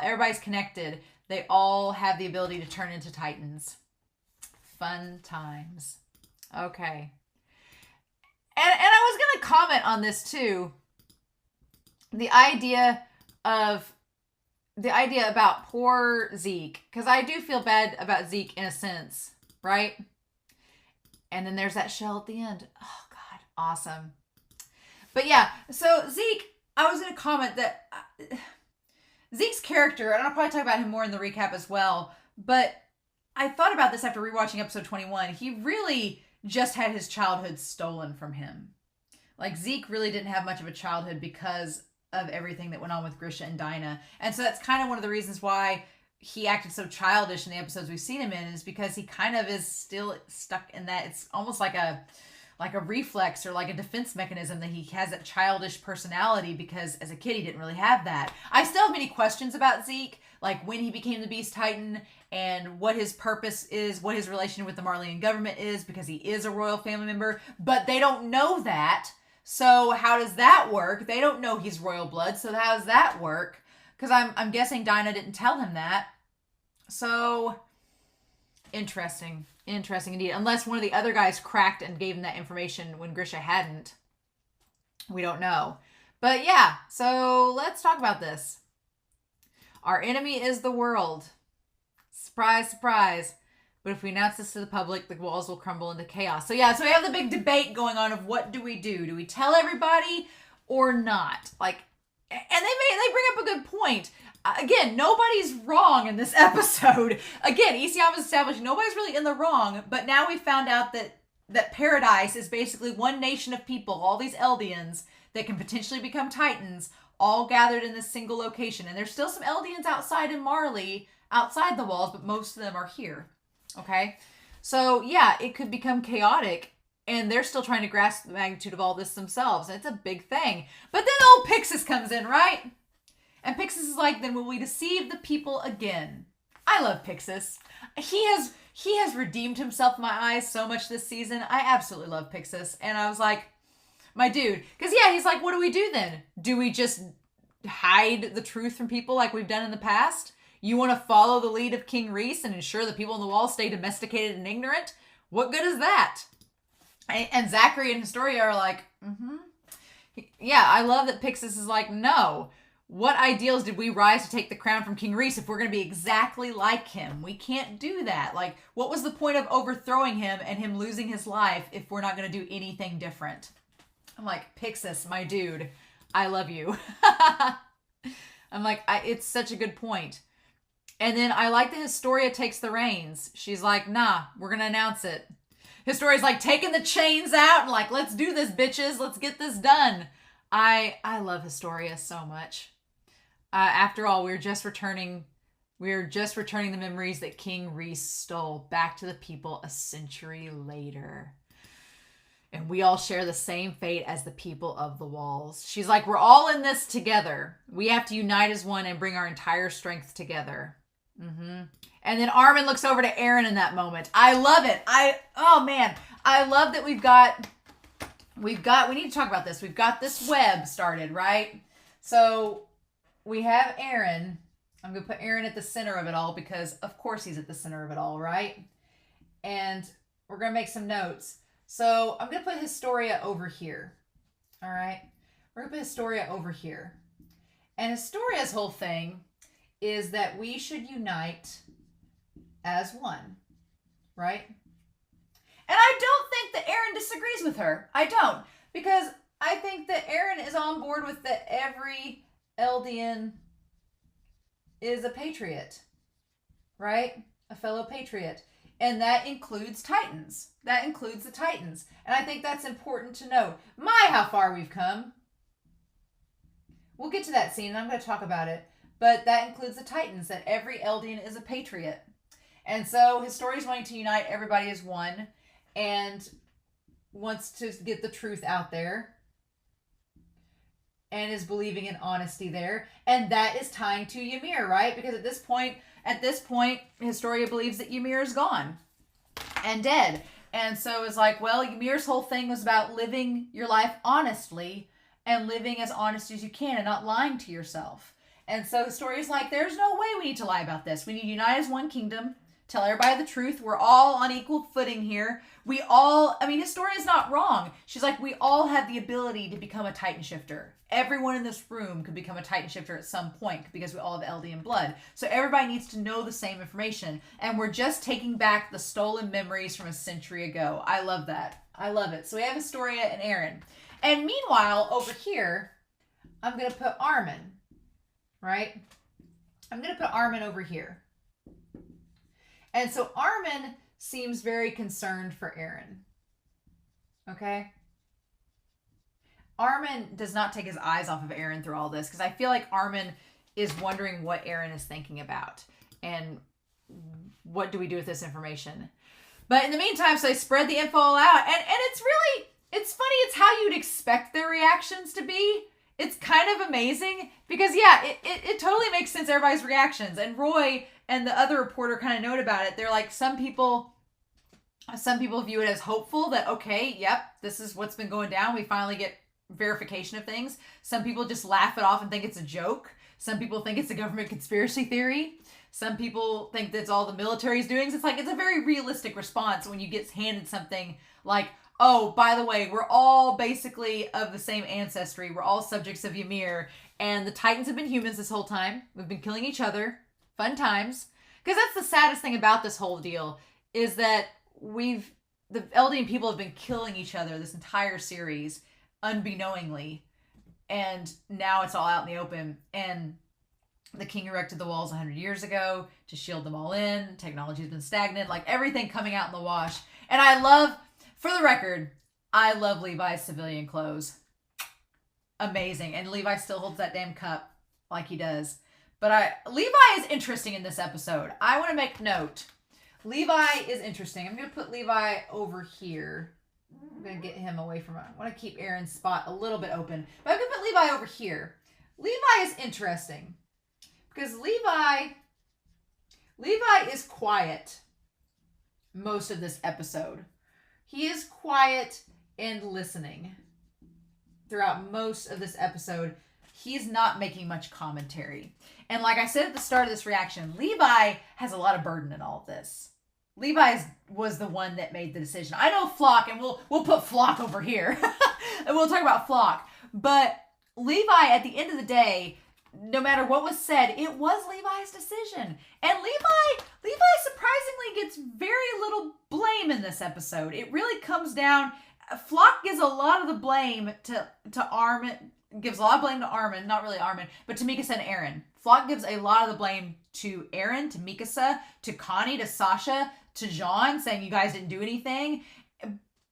everybody's connected. They all have the ability to turn into Titans. Fun times. Okay. And I was going to comment on this too. The idea about poor Zeke, because I do feel bad about Zeke in a sense, right? And then there's that shell at the end. Oh God, awesome. But yeah, so Zeke, I was going to comment that Zeke's character, and I'll probably talk about him more in the recap as well, but I thought about this after rewatching episode 21. He really just had his childhood stolen from him. Like, Zeke really didn't have much of a childhood because of everything that went on with Grisha and Dinah. And so that's kind of one of the reasons why he acted so childish in the episodes we've seen him in, is because he kind of is still stuck in that. It's almost like a reflex or like a defense mechanism that he has that childish personality, because as a kid he didn't really have that. I still have many questions about Zeke. like when he became the Beast Titan and what his purpose is, what his relation with the Marleyan government is, because he is a royal family member. But they don't know that. So how does that work? They don't know he's royal blood. So how does that work? Because I'm guessing Dinah didn't tell him that. So interesting indeed. Unless one of the other guys cracked and gave him that information when Grisha hadn't. We don't know. But yeah, so let's talk about this. Our enemy is the world. Surprise, surprise. But if we announce this to the public, the walls will crumble into chaos. So yeah, so we have the big debate going on of what do we do? Do we tell everybody or not? Like, and they bring up a good point. Again, nobody's wrong in this episode. Again, Isayama's establishing nobody's really in the wrong, but now we found out that paradise is basically one nation of people, all these Eldians that can potentially become Titans, all gathered in this single location. And there's still some Eldians outside in Marley, outside the walls, but most of them are here. Okay? So, yeah, it could become chaotic, and they're still trying to grasp the magnitude of all this themselves. And it's a big thing. But then old Pixis comes in, right? And Pixis is like, then will we deceive the people again? I love Pixis. He has redeemed himself in my eyes so much this season. I absolutely love Pixis. And I was like, my dude. Because, yeah, he's like, what do we do then? Do we just hide the truth from people like we've done in the past? You want to follow the lead of King Rhys and ensure the people on the wall stay domesticated and ignorant? What good is that? And Zachary and Historia are like, Yeah, I love that Pixis is like, no. What ideals did we rise to take the crown from King Rhys if we're going to be exactly like him? We can't do that. Like, what was the point of overthrowing him and him losing his life if we're not going to do anything different? I'm like, Pixis, my dude, I love you. I'm like, it's such a good point. And then I like that Historia takes the reins. She's like, nah, we're going to announce it. Historia's like taking the chains out and like, let's do this, bitches. Let's get this done. I love Historia so much. After all, we're just returning the memories that King Rhys stole back to the people a century later. And we all share the same fate as the people of the walls. She's like, we're all in this together. We have to unite as one and bring our entire strength together. And then Armin looks over to Eren in that moment. I love it. Oh man, I love that we need to talk about this. We've got this web started, right? So we have Eren. I'm going to put Eren at the center of it all because of course he's at the center of it all, right? And we're going to make some notes. So I'm going to put Historia over here. All right. We're going to put Historia over here. And Historia's whole thing is that we should unite as one, right? And I don't think that Eren disagrees with her. I don't. Because I think that Eren is on board with that every Eldian is a patriot, right? A fellow patriot. And that includes Titans. That includes the Titans. And I think that's important to note. My, how far we've come. We'll get to that scene and I'm going to talk about it. But that includes the Titans, that every Eldian is a patriot. And so Historia's wanting to unite everybody as one and wants to get the truth out there and is believing in honesty there. And that is tying to Ymir, right? Because at this point, Historia believes that Ymir is gone and dead. And so it's like, well, Ymir's whole thing was about living your life honestly and living as honest as you can and not lying to yourself. And so Historia's like, there's no way we need to lie about this. We need to unite as one kingdom, tell everybody the truth. We're all on equal footing here. Historia's not wrong. She's like, we all have the ability to become a Titan shifter. Everyone in this room could become a Titan shifter at some point because we all have Eldian blood. So everybody needs to know the same information. And we're just taking back the stolen memories from a century ago. I love that. I love it. So we have Historia and Eren. And meanwhile, over here, I'm going to put Armin, right? I'm going to put Armin over here. And so Armin seems very concerned for Eren. Okay? Armin does not take his eyes off of Eren through all this because I feel like Armin is wondering what Eren is thinking about and what do we do with this information. But in the meantime, so they spread the info all out and it's funny. It's how you'd expect their reactions to be. it's kind of amazing because, yeah, it totally makes sense, everybody's reactions. And Roy and the other reporter kind of note about it. They're like, some people view it as hopeful that, okay, yep, this is what's been going down. We finally get verification of things. Some people just laugh it off and think it's a joke. Some people think it's a government conspiracy theory. Some people think that's all the military's doing. It's like, it's a very realistic response when you get handed something like, oh, by the way, we're all basically of the same ancestry. We're all subjects of Ymir. And the Titans have been humans this whole time. We've been killing each other. Fun times. Because that's the saddest thing about this whole deal, is that the Eldian people have been killing each other this entire series, unbeknowingly. And now it's all out in the open. And the king erected the walls 100 years ago to shield them all in. Technology's been stagnant. Like, everything coming out in the wash. And I love, for the record, I love Levi's civilian clothes. Amazing. And Levi still holds that damn cup like he does. But Levi is interesting in this episode. I want to make note. Levi is interesting. I'm going to put Levi over here. I'm going to get him away from it. I want to keep Eren's spot a little bit open. But I'm going to put Levi over here. Levi is interesting. Because Levi is quiet most of this episode. He is quiet and listening throughout most of this episode. He's not making much commentary. And like I said at the start of this reaction, Levi has a lot of burden in all of this. Levi was the one that made the decision. I know Floch, and we'll put Floch over here. And we'll talk about Floch. But Levi, at the end of the day, no matter what was said, it was Levi's decision. And Levi surprisingly gets very little blame in this episode. It really comes down, Floch gives a lot of the blame to Armin, gives a lot of blame to Armin, not really Armin, but to Mikasa and Eren. Floch gives a lot of the blame to Eren, to Mikasa, to Connie, to Sasha, to Jean, saying you guys didn't do anything.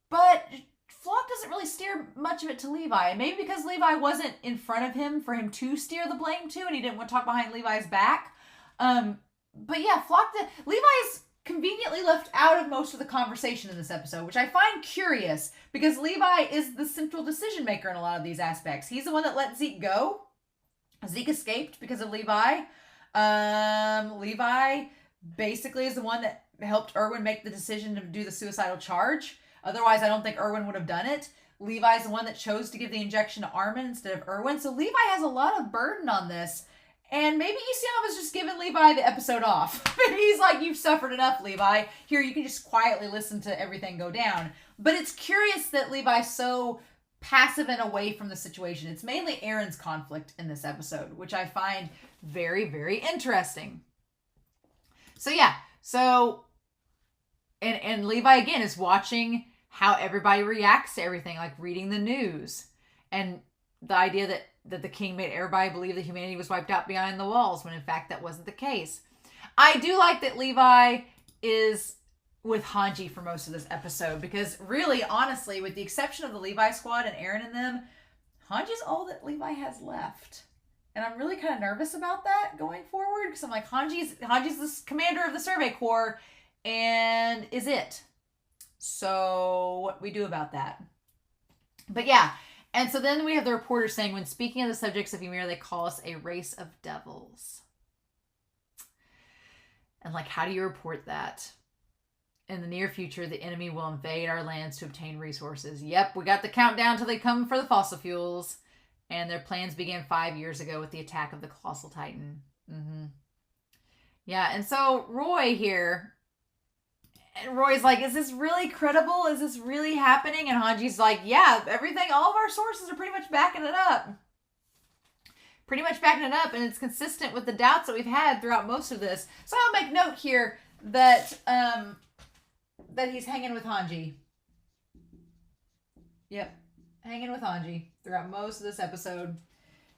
But Floch doesn't really steer much of it to Levi. And maybe because Levi wasn't in front of him for him to steer the blame to, and he didn't want to talk behind Levi's back. But yeah, Levi's conveniently left out of most of the conversation in this episode, which I find curious, because Levi is the central decision maker in a lot of these aspects. He's the one that let Zeke go. Zeke escaped because of Levi. Levi basically is the one that helped Erwin make the decision to do the suicidal charge. Otherwise, I don't think Erwin would have done it. Levi's the one that chose to give the injection to Armin instead of Erwin. So Levi has a lot of burden on this. And maybe Isayama was just giving Levi the episode off. Maybe he's like, you've suffered enough, Levi. Here, you can just quietly listen to everything go down. But it's curious that Levi's so passive and away from the situation. It's mainly Eren's conflict in this episode, which I find very, very interesting. So yeah, and Levi again is watching how everybody reacts to everything, like reading the news. And the idea that the king made everybody believe that humanity was wiped out behind the walls, when in fact that wasn't the case. I do like that Levi is with Hanji for most of this episode, because really, honestly, with the exception of the Levi squad and Eren and them, Hanji's all that Levi has left. And I'm really kind of nervous about that going forward, because I'm like, Hanji's the commander of the Survey Corps, and is it. So what we do about that? But yeah, and so then we have the reporter saying, when speaking of the subjects of Ymir, they call us a race of devils. And like, how do you report that? In the near future, the enemy will invade our lands to obtain resources. Yep, we got the countdown till they come for the fossil fuels. And their plans began 5 years ago with the attack of the Colossal Titan. Yeah, and so Roy here, and Roy's like, is this really credible? Is this really happening? And Hanji's like, yeah, everything, all of our sources are pretty much backing it up. And it's consistent with the doubts that we've had throughout most of this. So I'll make note here that that he's hanging with Hanji. Yep, hanging with Hanji throughout most of this episode.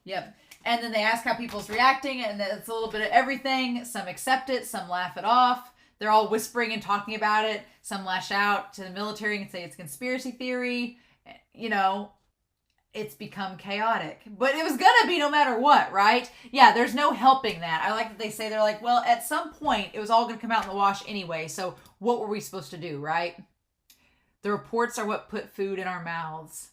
Yep. And then they ask how people's reacting, and it's a little bit of everything. Some accept it, some laugh it off. They're all whispering and talking about it. Some lash out to the military and say it's conspiracy theory. You know, it's become chaotic. But it was going to be no matter what, right? Yeah, there's no helping that. I like that they say, they're like, well, at some point, it was all going to come out in the wash anyway. So what were we supposed to do, right? The reports are what put food in our mouths.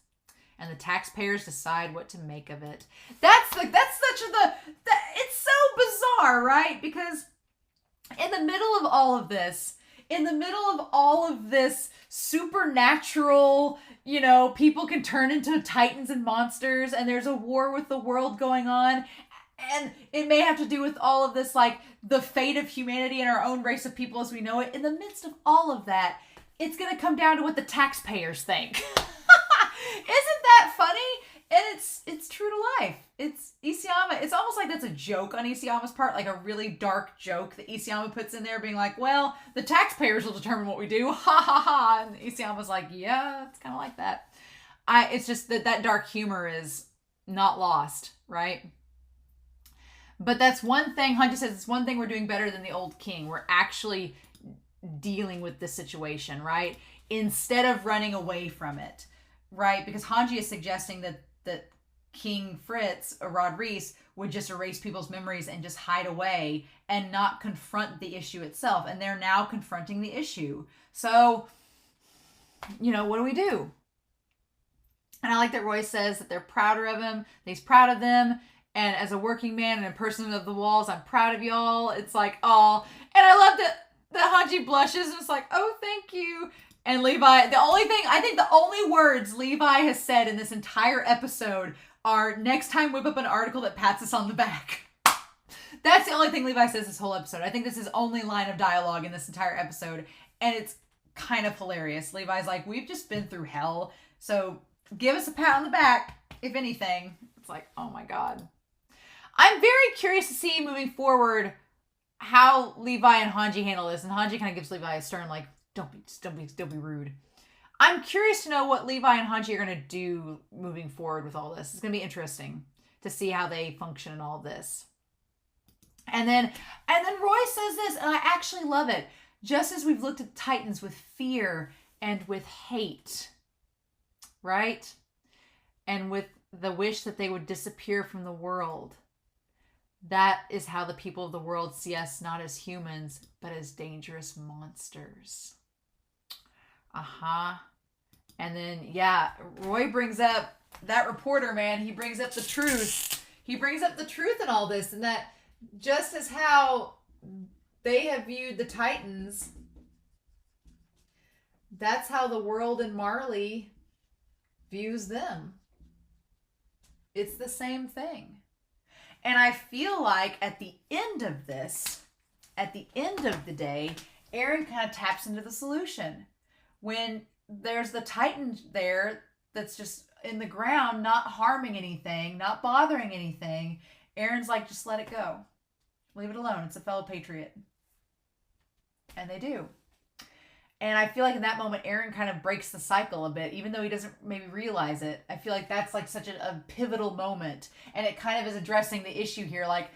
and the taxpayers decide what to make of it. That's it's so bizarre, right? Because in the middle of all of this, supernatural, people can turn into titans and monsters, and there's a war with the world going on, and it may have to do with all of this, like the fate of humanity and our own race of people as we know it. In the midst of all of that, it's going to come down to what the taxpayers think. Isn't that funny? And it's true to life. It's Isayama. It's almost like that's a joke on Isayama's part, like a really dark joke that Isayama puts in there, being like, well, the taxpayers will determine what we do. Ha ha ha. And Isayama's like, yeah, it's kind of like that. It's just that dark humor is not lost, right? But that's one thing. Hanji says it's one thing we're doing better than the old king. We're actually dealing with the situation, right? Instead of running away from it, right? Because Hanji is suggesting that King Fritz, or Rodriguez, would just erase people's memories and just hide away and not confront the issue itself. And they're now confronting the issue. So, what do we do? And I like that Roy says that they're prouder of him, that he's proud of them. And as a working man and a person of the walls, I'm proud of y'all. It's like, oh. And I love that Hanji blushes and it's like, oh, thank you. And Levi, the only words Levi has said in this entire episode are, next time whip up an article that pats us on the back. That's the only thing Levi says this whole episode. I think this is his only line of dialogue in this entire episode. And it's kind of hilarious. Levi's like, we've just been through hell. So give us a pat on the back, if anything. It's like, oh my God. I'm very curious to see moving forward how Levi and Hanji handle this. And Hanji kind of gives Levi a stern, like, don't be rude. I'm curious to know what Levi and Hanji are going to do moving forward with all this. It's going to be interesting to see how they function in all this. And then Roy says this, and I actually love it. Just as we've looked at Titans with fear and with hate, right? And with the wish that they would disappear from the world. That is how the people of the world see us, not as humans, but as dangerous monsters. And then, Roy brings up that reporter, man. He brings up the truth. He brings up the truth in all this, and that just as how they have viewed the Titans, that's how the world in Marley views them. It's the same thing. And I feel like at the end of this, at the end of the day, Eren kind of taps into the solution. When there's the Titan there that's just in the ground, not harming anything, not bothering anything, Eren's like, just let it go. Leave it alone. It's a fellow patriot. And they do. And I feel like in that moment, Eren kind of breaks the cycle a bit, even though he doesn't maybe realize it. I feel like that's like such a pivotal moment. And it kind of is addressing the issue here. Like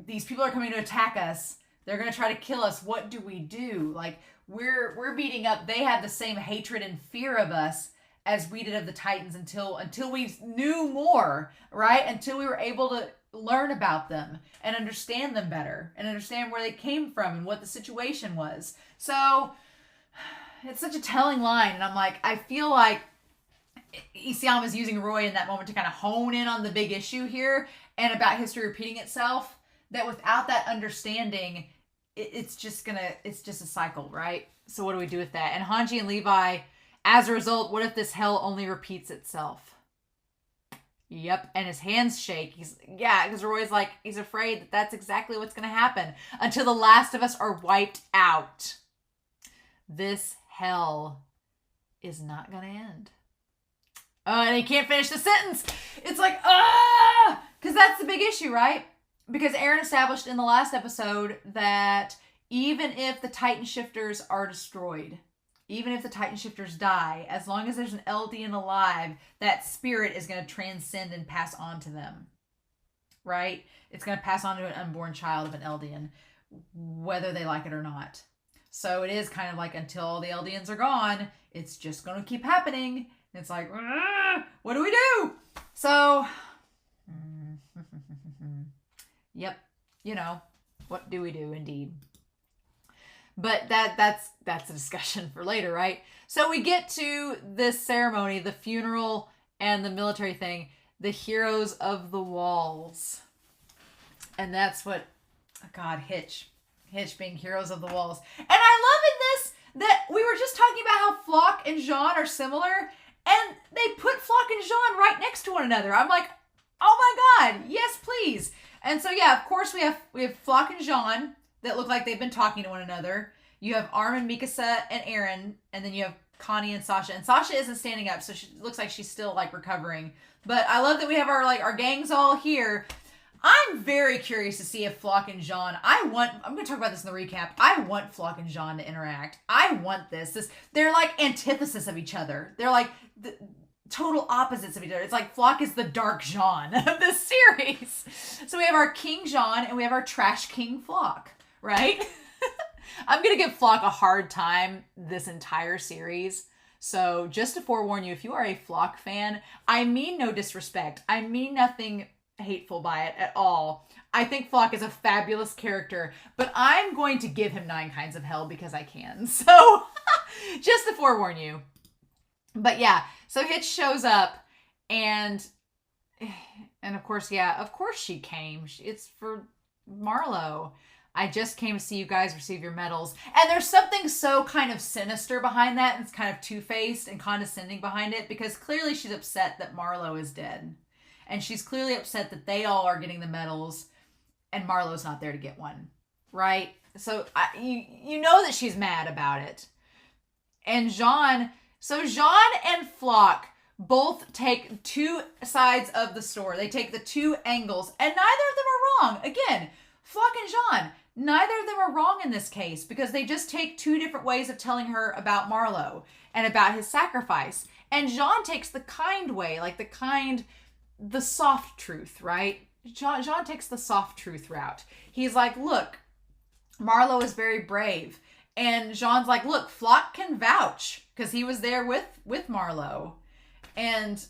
these people are coming to attack us. They're going to try to kill us. What do we do? Like, we're beating up. They have the same hatred and fear of us as we did of the Titans until we knew more, right? Until we were able to learn about them and understand them better and understand where they came from and what the situation was. So it's such a telling line. And I'm like, I feel like Isayama is using Roy in that moment to kind of hone in on the big issue here and about history repeating itself, that without that understanding, it's just a cycle, right? So what do we do with that? And Hanji and Levi, as a result, what if this hell only repeats itself? Yep. And his hands shake. Because Roy's like, he's afraid that that's exactly what's going to happen until the last of us are wiped out. This hell is not going to end. And he can't finish the sentence. It's like, because that's the big issue, right? Because Eren established in the last episode that even if the Titan Shifters are destroyed, even if the Titan Shifters die, as long as there's an Eldian alive, that spirit is going to transcend and pass on to them, right? It's going to pass on to an unborn child of an Eldian, whether they like it or not. So it is kind of like until all the Eldians are gone, it's just going to keep happening. It's like, what do we do? So, yep, what do we do indeed? But that's a discussion for later, right? So we get to this ceremony, the funeral, and the military thing, the heroes of the walls. And that's what, God, Hitch being heroes of the walls. And I love in this that we were just talking about how Floch and Jean are similar, and they put Floch and Jean right next to one another. I'm like, oh my God, yes, please. And so, yeah, of course we have Floch and Jean that look like they've been talking to one another. You have Armin, Mikasa, and Eren, and then you have Connie and Sasha. And Sasha isn't standing up, so she looks like she's still like recovering. But I love that we have our gangs all here. I'm very curious to see if Floch and Jean, I'm going to talk about this in the recap. I want Floch and Jean to interact. I want this. They're like antithesis of each other. They're like the total opposites of each other. It's like Floch is the dark Jean of this series. So we have our King Jean and we have our trash King Floch, right? I'm going to give Floch a hard time this entire series. So just to forewarn you, if you are a Floch fan, I mean no disrespect. I mean nothing hateful by it at all. I think Floch is a fabulous character, but I'm going to give him 9 kinds of hell because I can. So just to forewarn you. But yeah, so Hitch shows up and of course, yeah, of course she came. It's for Marlo. I just came to see you guys receive your medals. And there's something so kind of sinister behind that, and it's kind of two-faced and condescending behind it, because clearly she's upset that Marlo is dead. And she's clearly upset that they all are getting the medals and Marlo's not there to get one, right? So you know that she's mad about it. And Jean and Floch both take 2 sides of the story. They take the 2 angles, and neither of them are wrong. Again, Floch and Jean, neither of them are wrong in this case, because they just take 2 different ways of telling her about Marlo and about his sacrifice. And Jean takes the kind way, like the soft truth, right? Jean takes the soft truth route. He's like, look, Marlo is very brave. And Jean's like, look, Floch can vouch because he was there with Marlo. And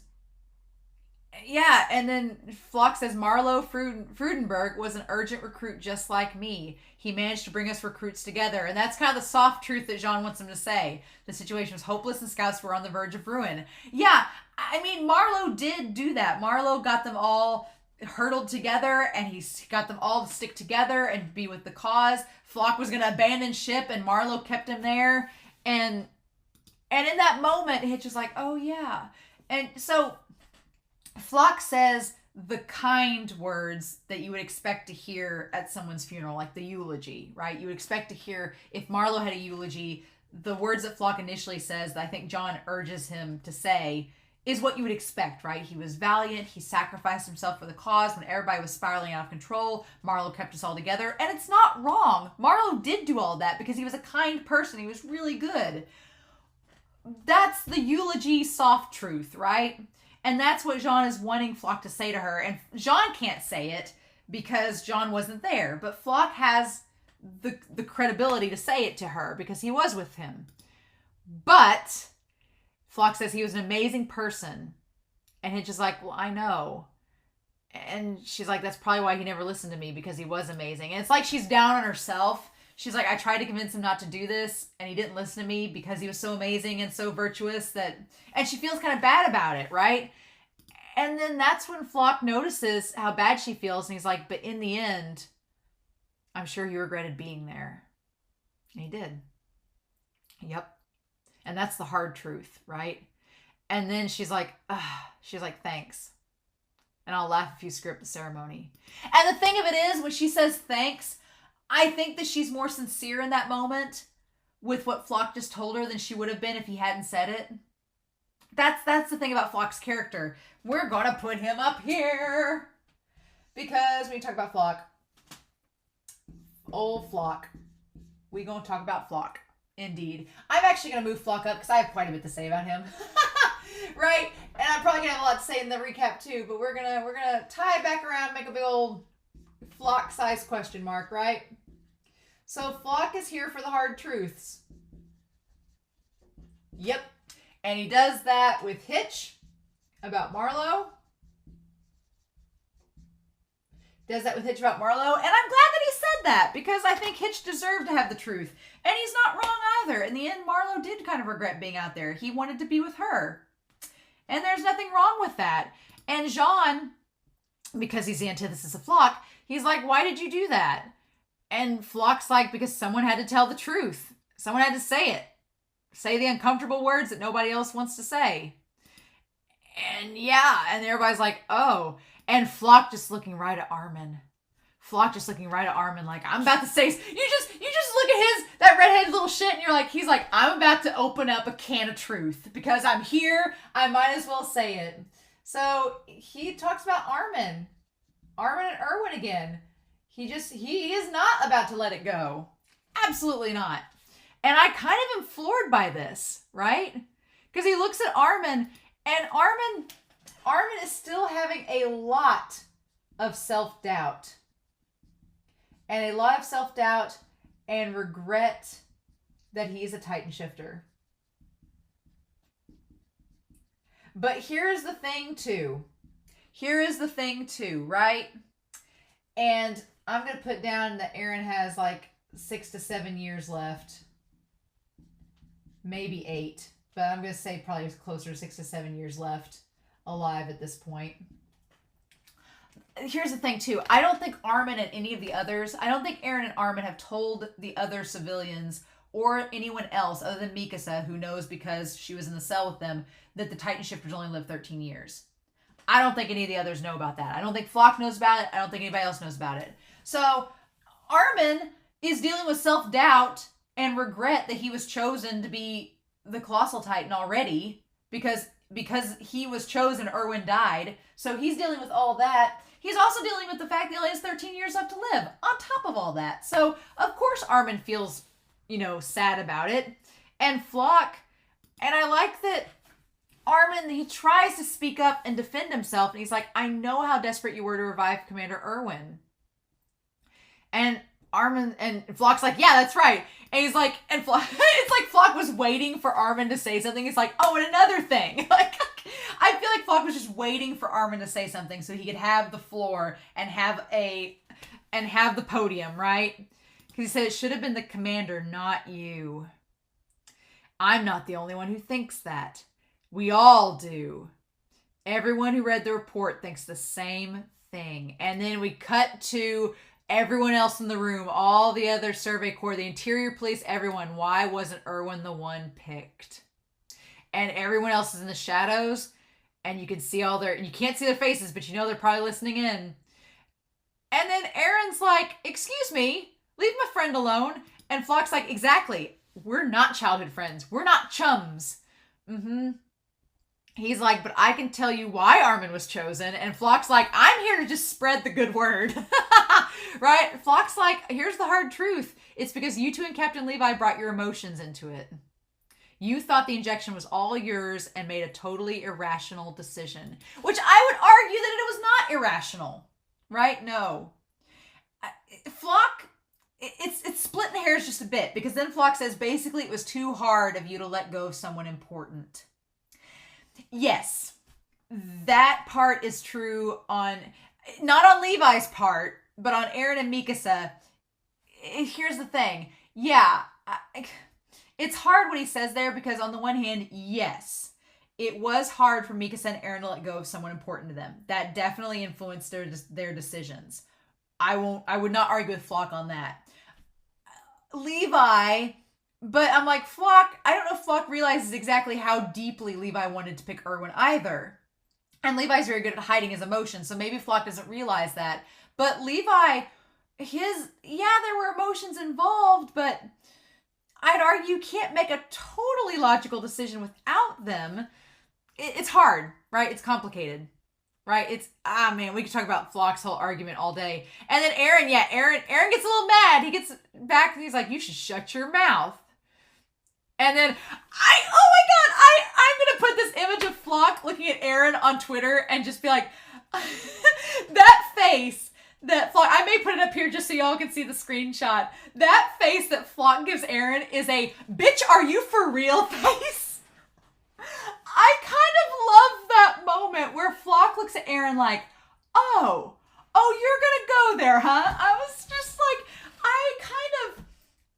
yeah, and then Floch says, Marlo Freudenberg was an urgent recruit just like me. He managed to bring us recruits together. And that's kind of the soft truth that Jean wants him to say. The situation was hopeless and scouts were on the verge of ruin. Yeah, I mean, Marlo did do that. Marlo got them all hurdled together, and he got them all to stick together and be with the cause. Floch was going to abandon ship, and Marlo kept him there. And in that moment, Hitch is like, oh yeah. And so Floch says the kind words that you would expect to hear at someone's funeral, like the eulogy, right? You would expect to hear, if Marlo had a eulogy, the words that Floch initially says that I think John urges him to say is what you would expect, right? He was valiant. He sacrificed himself for the cause when everybody was spiraling out of control. Marlo kept us all together. And it's not wrong. Marlo did do all that because he was a kind person. He was really good. That's the eulogy soft truth, right? And that's what Jean is wanting Floch to say to her. And Jean can't say it because John wasn't there. But Floch has the credibility to say it to her because he was with him. But Floch says he was an amazing person. And Hitch is like, well, I know. And she's like, that's probably why he never listened to me, because he was amazing. And it's like she's down on herself. She's like, I tried to convince him not to do this, and he didn't listen to me because he was so amazing and so virtuous that... And she feels kind of bad about it, right? And then that's when Floch notices how bad she feels, and he's like, but in the end, I'm sure he regretted being there. And he did. Yep. And that's the hard truth, right? And then she's like, thanks. And I'll laugh if you script the ceremony. And the thing of it is, when she says thanks, I think that she's more sincere in that moment with what Floch just told her than she would have been if he hadn't said it. That's the thing about Floch's character. We're going to put him up here because when you talk about Floch, old Floch, we going to talk about Floch. Indeed. I'm actually going to move Floch up because I have quite a bit to say about him. Right? And I'm probably going to have a lot to say in the recap too, but we're gonna tie it back around and make a big old Floch-sized question mark, right? So Floch is here for the hard truths. Yep. And he does that with Hitch about Marlo. Does that with Hitch about Marlo. And I'm glad that he said that, because I think Hitch deserved to have the truth. And he's not wrong either. In the end, Marlo did kind of regret being out there. He wanted to be with her. And there's nothing wrong with that. And Jean, because he's the antithesis of Floch, he's like, why did you do that? And Floch's like, because someone had to tell the truth. Someone had to say it. Say the uncomfortable words that nobody else wants to say. And yeah, and everybody's like, oh. And Floch just looking right at Armin. Floch just looking right at Armin like, I'm about to say, you just look at that redheaded little shit, and he's like, I'm about to open up a can of truth. Because I'm here, I might as well say it. So he talks about Armin and Erwin again. He is not about to let it go. Absolutely not. And I kind of am floored by this, right? Because he looks at Armin, and Armin is still having a lot of self-doubt. And a lot of self-doubt and regret that he's a Titan shifter. But here's the thing too. Right? And I'm going to put down that Eren has like 6 to 7 years left. Maybe 8. But I'm going to say probably closer to 6 to 7 years left alive at this point. Here's the thing too. I don't think Armin and any of the others, I don't think Eren and Armin have told the other civilians or anyone else other than Mikasa, who knows because she was in the cell with them, that the Titan shifters only live 13 years. I don't think any of the others know about that. I don't think Floch knows about it. I don't think anybody else knows about it. So Armin is dealing with self-doubt and regret that he was chosen to be the Colossal Titan already because he was chosen, Erwin died. So he's dealing with all that. He's also dealing with the fact that he only has 13 years left to live on top of all that. So, of course, Armin feels, sad about it. And Floch, and I like that Armin, he tries to speak up and defend himself. And he's like, I know how desperate you were to revive Commander Erwin. And Armin, and Floch's like, yeah, that's right. And he's like, and Floch, it's like Floch was waiting for Armin to say something. He's like, oh, and another thing. Like, I feel like Floch was just waiting for Armin to say something so he could have the floor and have the podium, right? Because he said it should have been the commander, not you. I'm not the only one who thinks that. We all do. Everyone who read the report thinks the same thing. And then we cut to everyone else in the room, all the other Survey Corps, the Interior Police, everyone. Why wasn't Erwin the one picked? And everyone else is in the shadows, and you can see you can't see their faces, but they're probably listening in. And then Eren's like, excuse me, leave my friend alone. And Floch's like, exactly. We're not childhood friends. We're not chums. He's like, but I can tell you why Armin was chosen. And Floch's like, I'm here to just spread the good word. Right? Floch's like, here's the hard truth. It's because you two and Captain Levi brought your emotions into it. You thought the injection was all yours and made a totally irrational decision. Which I would argue that it was not irrational. Right? No. Floch, it's splitting hairs just a bit. Because then Floch says, basically, it was too hard of you to let go of someone important. Yes. That part is true not on Levi's part, but on Eren and Mikasa. Here's the thing. Yeah. It's hard what he says there because on the one hand, yes, it was hard for Mikasa and Eren to let go of someone important to them. That definitely influenced their decisions. I would not argue with Floch on that. Levi, but I'm like, Floch, I don't know if Floch realizes exactly how deeply Levi wanted to pick Erwin either. And Levi's very good at hiding his emotions, so maybe Floch doesn't realize that. But Levi, there were emotions involved, but I'd argue you can't make a totally logical decision without them. It's hard, right? It's complicated, right? We could talk about Floch's whole argument all day. And then Eren gets a little mad. He gets back and he's like, you should shut your mouth. And then, I'm going to put this image of Floch looking at Eren on Twitter and just be like, that face that Floch, I may put it up here just so y'all can see the screenshot. That face that Floch gives Eren is a, bitch, are you for real face? I kind of love that moment where Floch looks at Eren like, oh, you're going to go there, huh? I was just like, I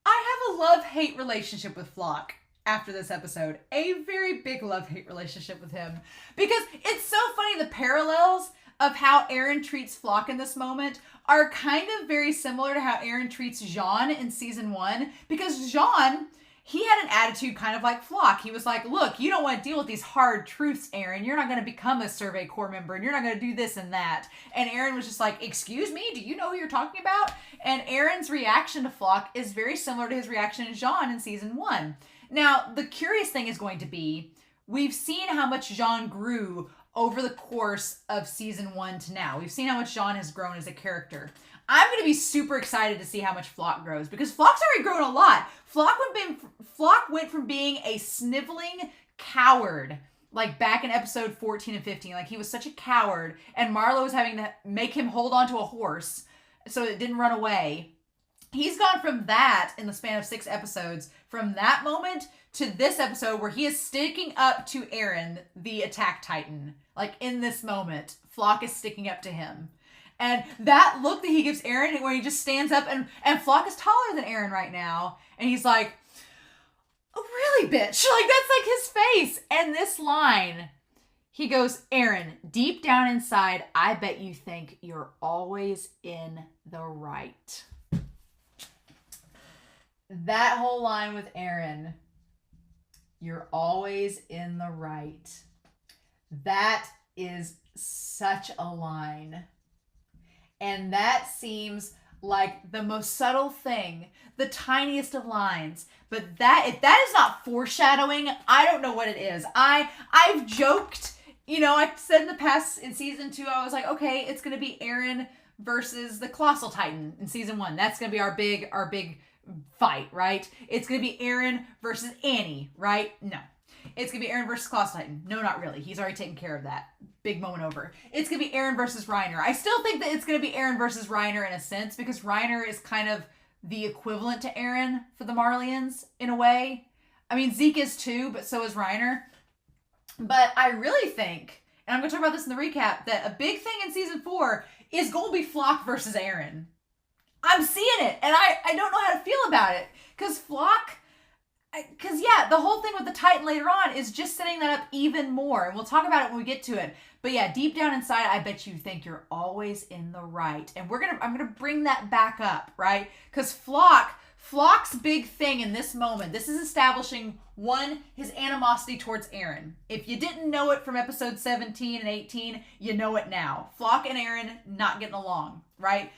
have a love-hate relationship with Floch. after this episode. A very big love-hate relationship with him. Because it's so funny, the parallels of how Eren treats Floch in this moment are kind of very similar to how Eren treats Jean in season 1. Because Jean, he had an attitude kind of like Floch. He was like, look, you don't want to deal with these hard truths, Eren. You're not going to become a Survey Corps member, and you're not going to do this and that. And Eren was just like, excuse me, do you know who you're talking about? And Eren's reaction to Floch is very similar to his reaction to Jean in season 1. Now, the curious thing is going to be, we've seen how much Jean grew over the course of season 1 to now. We've seen how much Jean has grown as a character. I'm going to be super excited to see how much Floch grows, because Floch's already grown a lot. Floch went from being a sniveling coward, like back in episode 14 and 15. Like, he was such a coward, and Marlo was having to make him hold onto a horse so it didn't run away. He's gone from that in the span of 6 episodes, from that moment to this episode where he is sticking up to Eren, the Attack Titan. Like, in this moment, Floch is sticking up to him. And that look that he gives Eren where he just stands up, and Floch is taller than Eren right now. And he's like, oh, really, bitch? Like, that's like his face. And this line, he goes, Eren, deep down inside, I bet you think you're always in the right. That whole line with Eren, you're always in the right. That is such a line. And that seems like the most subtle thing, the tiniest of lines. But that, if that is not foreshadowing, I don't know what it is. I've joked, you know, I said in the past, in season 2, I was like, okay, it's going to be Eren versus the Colossal Titan in season 1. That's going to be our big fight, right? It's going to be Eren versus Annie, right? No. It's going to be Eren versus Colossal Titan. No, not really. He's already taken care of that. Big moment over. It's going to be Eren versus Reiner. I still think that it's going to be Eren versus Reiner in a sense, because Reiner is kind of the equivalent to Eren for the Marlians in a way. I mean, Zeke is too, but so is Reiner. But I really think, and I'm going to talk about this in the recap, that a big thing in season 4 is going to be Floch versus Eren. I'm seeing it, and I don't know how to feel about it. Because yeah, the whole thing with the Titan later on is just setting that up even more. And we'll talk about it when we get to it. But yeah, deep down inside, I bet you think you're always in the right. And I'm gonna bring that back up, right? Because Floch's big thing in this moment, this is establishing, one, his animosity towards Eren. If you didn't know it from episode 17 and 18, you know it now. Floch and Eren not getting along, right?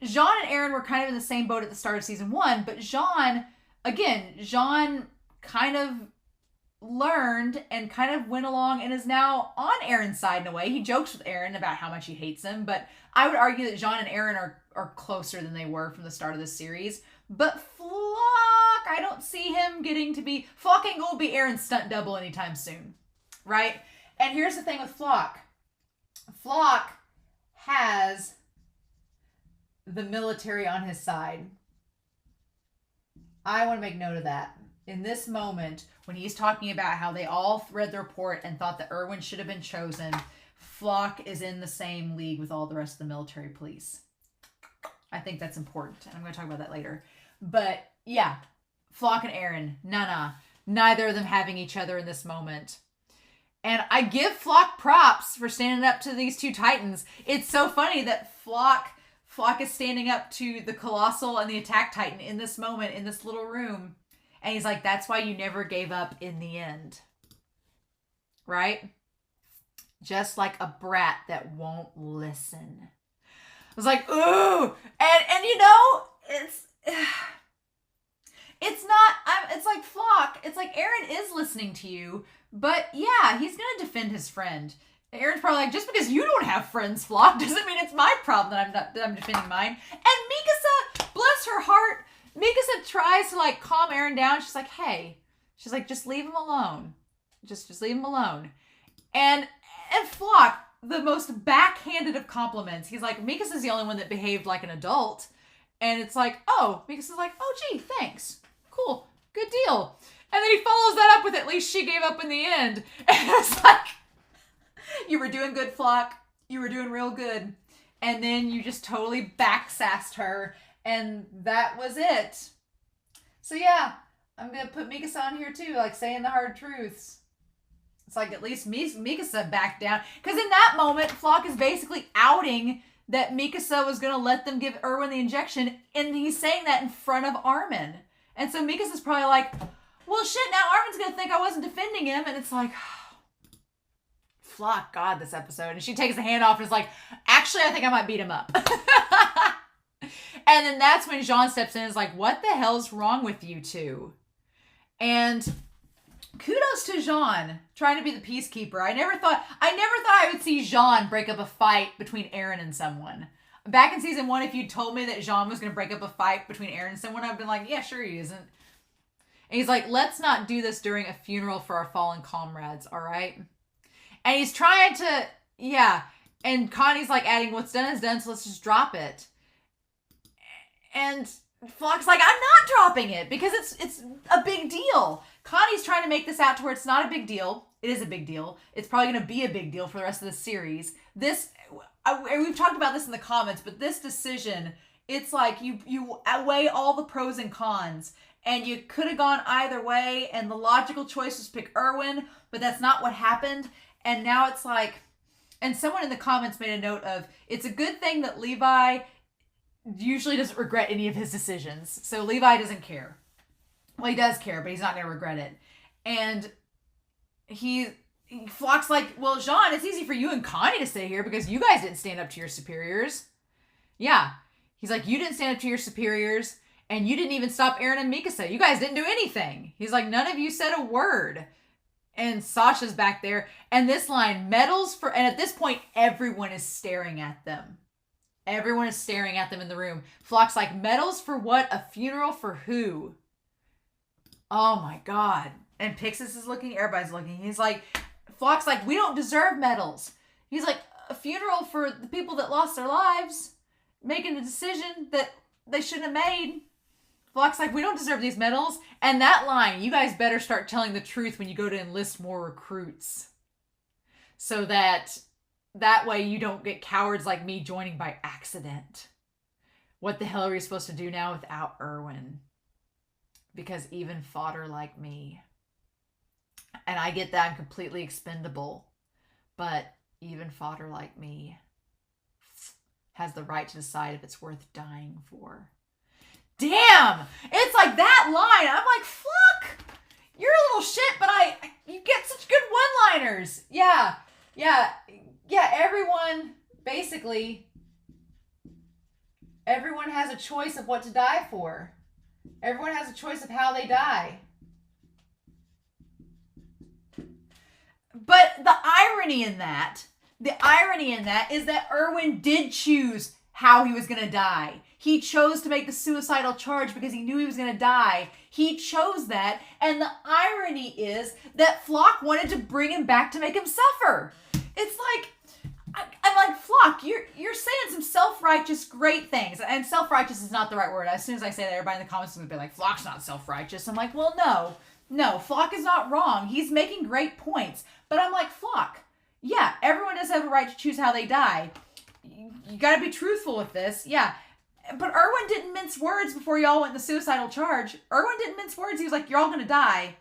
Jean and Eren were kind of in the same boat at the start of season 1, but Jean kind of learned and kind of went along and is now on Eren's side in a way. He jokes with Eren about how much he hates him, but I would argue that Jean and Eren are closer than they were from the start of this series. But Floch, I don't see him getting to be... Floch ain't gonna be Eren's stunt double anytime soon, right? And here's the thing with Floch. Floch has the military on his side. I want to make note of that. In this moment, when he's talking about how they all read the report and thought that Erwin should have been chosen, Floch is in the same league with all the rest of the military police. I think that's important, and I'm going to talk about that later. But yeah, Floch and Eren, neither of them having each other in this moment. And I give Floch props for standing up to these two Titans. It's so funny that Floch is standing up to the Colossal and the Attack Titan in this moment, in this little room. And he's like, that's why you never gave up in the end. Right? Just like a brat that won't listen. I was like, ooh! And you know, it's like Floch. It's like Eren is listening to you, but yeah, he's gonna defend his friend. Eren's probably like, just because you don't have friends, Floch, doesn't mean it's my problem that I'm defending mine. And Mikasa, bless her heart, Mikasa tries to like calm Eren down. She's like, hey, she's like, just leave him alone. Just leave him alone. And Floch, the most backhanded of compliments. He's like, Mikasa's the only one that behaved like an adult. And it's like, oh, Mikasa's like, oh, gee, thanks. Cool. Good deal. And then he follows that up with, at least she gave up in the end. And it's like, you were doing good, Floch. You were doing real good. And then you just totally backsassed her. And that was it. So yeah, I'm gonna put Mikasa on here too, like saying the hard truths. It's like at least Mikasa backed down. Because in that moment, Floch is basically outing that Mikasa was gonna let them give Erwin the injection, and he's saying that in front of Armin. And so Mikasa's probably like, well shit, now Armin's gonna think I wasn't defending him, and it's like, Floch, God, this episode. And she takes the hand off and is like, actually, I think I might beat him up. And then that's when Jean steps in and is like, what the hell's wrong with you two? And kudos to Jean trying to be the peacekeeper. I never thought I would see Jean break up a fight between Eren and someone. Back in season 1, if you told me that Jean was going to break up a fight between Eren and someone, I've been like, yeah, sure he isn't. And he's like, let's not do this during a funeral for our fallen comrades, all right? And he's trying to, yeah. And Connie's like adding, what's done is done, so let's just drop it. And Floch's like, I'm not dropping it because it's a big deal. Connie's trying to make this out to where it's not a big deal. It is a big deal. It's probably going to be a big deal for the rest of the series. We've talked about this in the comments, but this decision, it's like you weigh all the pros and cons, and you could have gone either way, and the logical choice was to pick Erwin, but that's not what happened. And now it's like, and someone in the comments made a note of, it's a good thing that Levi usually doesn't regret any of his decisions. So Levi doesn't care. Well, he does care, but he's not going to regret it. And Floch's like, well, Jean, it's easy for you and Connie to stay here because you guys didn't stand up to your superiors. Yeah. He's like, you didn't stand up to your superiors, and you didn't even stop Eren and Mikasa. You guys didn't do anything. He's like, none of you said a word. And Sasha's back there. And this line, medals for... And at this point, everyone is staring at them. Everyone is staring at them in the room. Floch's like, medals for what? A funeral for who? Oh my God. And Pixis is looking. Everybody's looking. He's like, Floch's like, we don't deserve medals. He's like, a funeral for the people that lost their lives. Making a decision that they shouldn't have made. Floch's like, we don't deserve these medals. And that line, you guys better start telling the truth when you go to enlist more recruits. So that way you don't get cowards like me joining by accident. What the hell are we supposed to do now without Erwin? Because even fodder like me. And I get that I'm completely expendable. But even fodder like me has the right to decide if it's worth dying for. Damn! It's like that line. I'm like, fuck! You're a little shit, but you get such good one-liners. Yeah, everyone, basically, everyone has a choice of what to die for. Everyone has a choice of how they die. But the irony in that is that Erwin did choose how he was going to die. He chose to make the suicidal charge because he knew he was going to die. He chose that. And the irony is that Floch wanted to bring him back to make him suffer. It's like, I'm like, Floch, you're saying some self-righteous great things. And self-righteous is not the right word. As soon as I say that, everybody in the comments is going to be like, Floch's not self-righteous. I'm like, well, no, Floch is not wrong. He's making great points. But I'm like, Floch, yeah, everyone does have a right to choose how they die. You got to be truthful with this. Yeah. But Erwin didn't mince words before y'all went in the suicidal charge. Erwin didn't mince words. He was like, you're all going to die.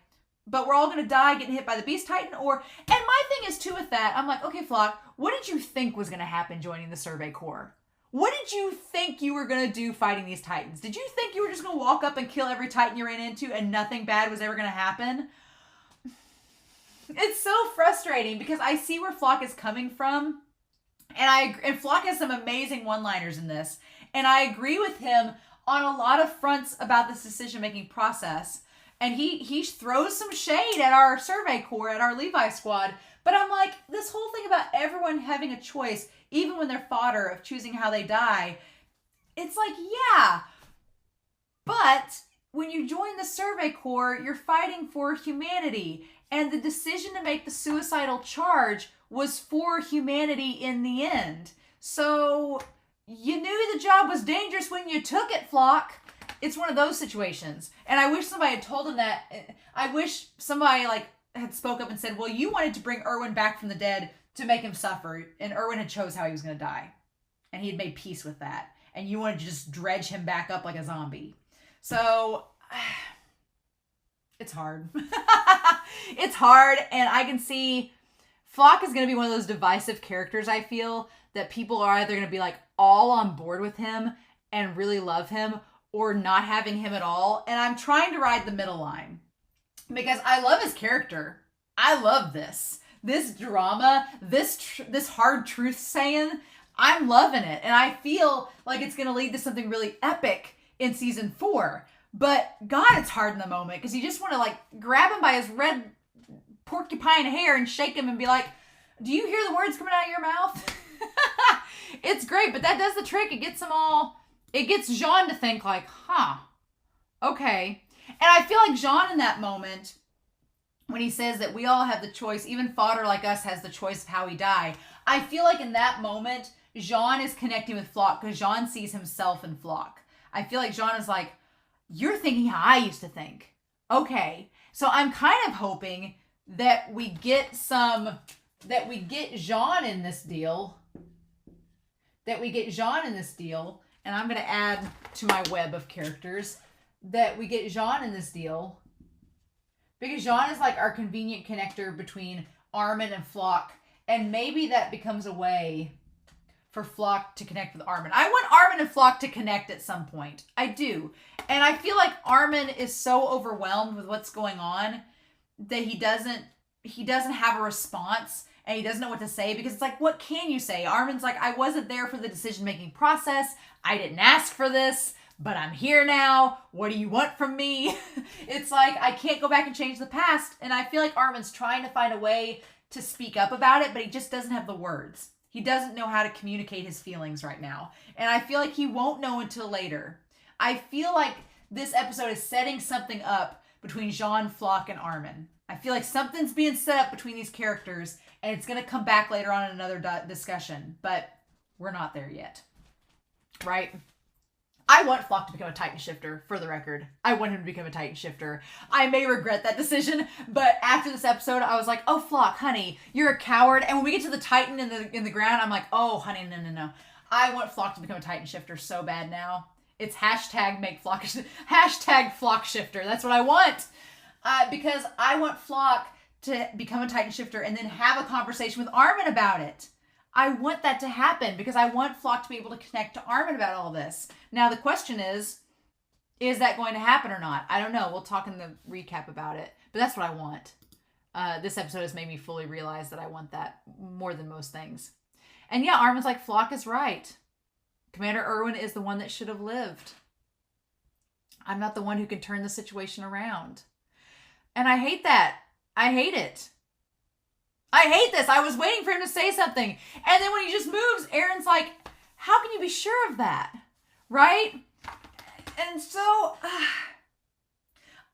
But we're all going to die getting hit by the Beast Titan. And my thing is too with that, I'm like, okay, Floch, what did you think was going to happen joining the Survey Corps? What did you think you were going to do fighting these Titans? Did you think you were just going to walk up and kill every Titan you ran into and nothing bad was ever going to happen? It's so frustrating because I see where Floch is coming from. And Floch has some amazing one-liners in this. And I agree with him on a lot of fronts about this decision-making process. And he throws some shade at our Survey Corps, at our Levi squad. But I'm like, this whole thing about everyone having a choice, even when they're fodder, of choosing how they die, it's like, yeah. But when you join the Survey Corps, you're fighting for humanity. And the decision to make the suicidal charge was for humanity in the end. So you knew the job was dangerous when you took it, Floch. It's one of those situations. And I wish somebody had told him that. I wish somebody had spoke up and said, well, you wanted to bring Erwin back from the dead to make him suffer. And Erwin had chose how he was going to die. And he had made peace with that. And you wanted to just dredge him back up like a zombie. So It's hard. It's hard, and I can see Floch is going to be one of those divisive characters, I feel, that people are either going to be like all on board with him and really love him, or not having him at all. And I'm trying to ride the middle line because I love his character. I love this drama, this hard truth saying. I'm loving it, and I feel like it's going to lead to something really epic in season 4. But God, it's hard in the moment because you just want to like grab him by his red porcupine hair and shake him and be like, "Do you hear the words coming out of your mouth?" It's great, but that does the trick. It gets Jean to think like, "Huh, okay." And I feel like Jean in that moment, when he says that we all have the choice, even fodder like us has the choice of how we die. I feel like in that moment, Jean is connecting with Floch because Jean sees himself in Floch. I feel like Jean is like, you're thinking how I used to think. Okay. So I'm kind of hoping that we get Jean in this deal. And I'm going to add to my web of characters that we get Jean in this deal. Because Jean is like our convenient connector between Armin and Floch. And maybe that becomes a way for Floch to connect with Armin. I want Armin and Floch to connect at some point. I do. And I feel like Armin is so overwhelmed with what's going on that he doesn't have a response and he doesn't know what to say because it's like, what can you say? Armin's like, I wasn't there for the decision-making process. I didn't ask for this, but I'm here now. What do you want from me? It's like, I can't go back and change the past. And I feel like Armin's trying to find a way to speak up about it, but he just doesn't have the words. He doesn't know how to communicate his feelings right now. And I feel like he won't know until later. I feel like this episode is setting something up between Jean, Floch, and Armin. I feel like something's being set up between these characters, and it's going to come back later on in another discussion, but we're not there yet. Right? I want Floch to become a Titan shifter, for the record. I want him to become a Titan shifter. I may regret that decision, but after this episode, I was like, oh, Floch, honey, you're a coward. And when we get to the Titan in the ground, I'm like, oh, honey, no. I want Floch to become a Titan shifter so bad now. It's hashtag Floch shifter. That's what I want. Because I want Floch to become a Titan shifter and then have a conversation with Armin about it. I want that to happen because I want Floch to be able to connect to Armin about all this. Now, the question is that going to happen or not? I don't know. We'll talk in the recap about it. But that's what I want. This episode has made me fully realize that I want that more than most things. And yeah, Armin's like, Floch is right. Commander Erwin is the one that should have lived. I'm not the one who can turn the situation around. And I hate that. I hate it. I hate this. I was waiting for him to say something. And then when he just moves, Eren's like, how can you be sure of that? Right? And so,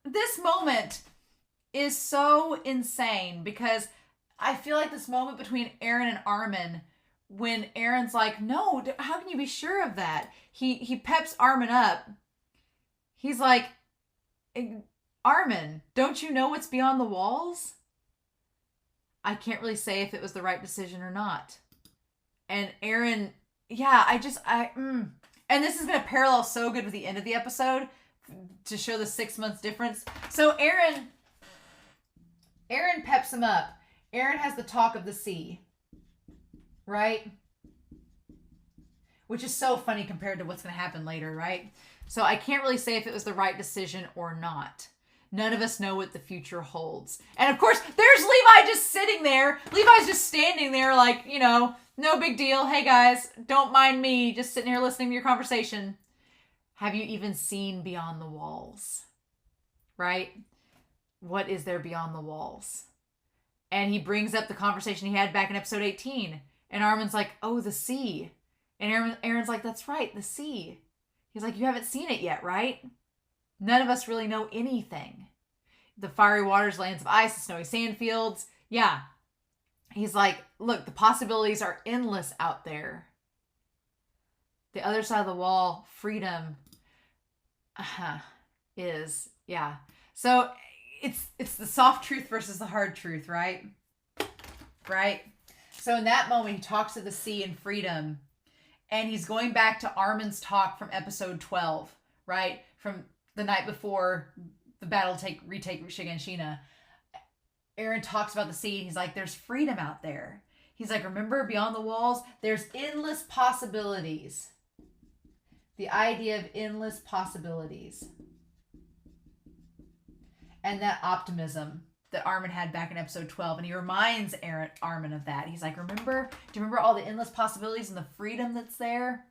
this moment is so insane because I feel like this moment between Eren and Armin, when Eren's like, no, how can you be sure of that? He peps Armin up. He's like, Armin, don't you know what's beyond the walls? I can't really say if it was the right decision or not. And Eren, yeah, and this is going to parallel so good with the end of the episode to show the 6 months difference. So Eren peps him up. Eren has the talk of the sea, right? Which is so funny compared to what's going to happen later, right? So I can't really say if it was the right decision or not. None of us know what the future holds. And of course, there's Levi just sitting there. Levi's just standing there like, no big deal. Hey guys, don't mind me just sitting here listening to your conversation. Have you even seen beyond the walls? Right? What is there beyond the walls? And he brings up the conversation he had back in episode 18. And Armin's like, oh, the sea. And Eren's like, that's right, the sea. He's like, you haven't seen it yet, right? None of us really know anything. The fiery waters, lands of ice, the snowy sandfields. Yeah. He's like, look, the possibilities are endless out there. The other side of the wall, freedom is, yeah. So it's the soft truth versus the hard truth, right? Right? So in that moment, he talks of the sea and freedom. And he's going back to Armin's talk from episode 12, right? From the night before the battle retake Shiganshina, Eren talks about the sea. He's like, there's freedom out there. He's like, remember, beyond the walls, there's endless possibilities. The idea of endless possibilities. And that optimism that Armin had back in episode 12. And he reminds Armin of that. He's like, do you remember all the endless possibilities and the freedom that's there?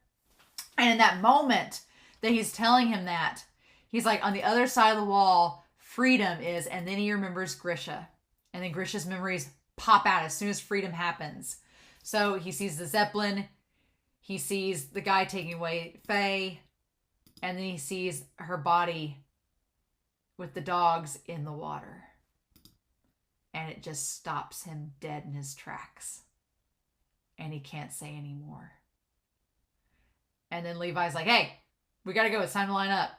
And in that moment that he's telling him that, he's like, on the other side of the wall, freedom is, and then he remembers Grisha. And then Grisha's memories pop out as soon as freedom happens. So he sees the Zeppelin, he sees the guy taking away Faye, and then he sees her body with the dogs in the water. And it just stops him dead in his tracks. And he can't say anymore. And then Levi's like, hey, we gotta go. It's time to line up.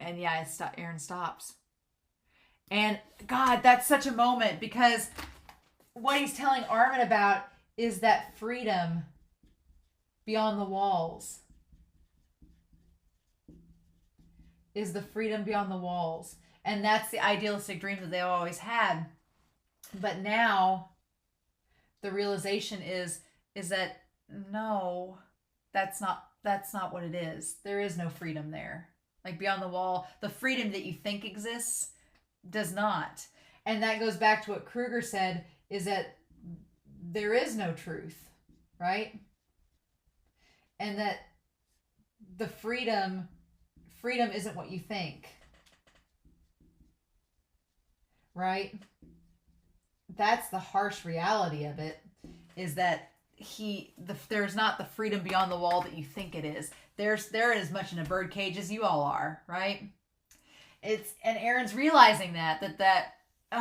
And yeah, Eren stops. And God, that's such a moment, because what he's telling Armin about is that freedom beyond the walls. Is the freedom beyond the walls. And that's the idealistic dream that they always had. But now the realization is that no, that's not what it is. There is no freedom there. Like beyond the wall, the freedom that you think exists does not. And that goes back to what Kruger said, is that there is no truth, right? And that the freedom isn't what you think. Right? That's the harsh reality of it, is that there's not the freedom beyond the wall that you think it is. They're as much in a birdcage as you all are, right? And Eren's realizing that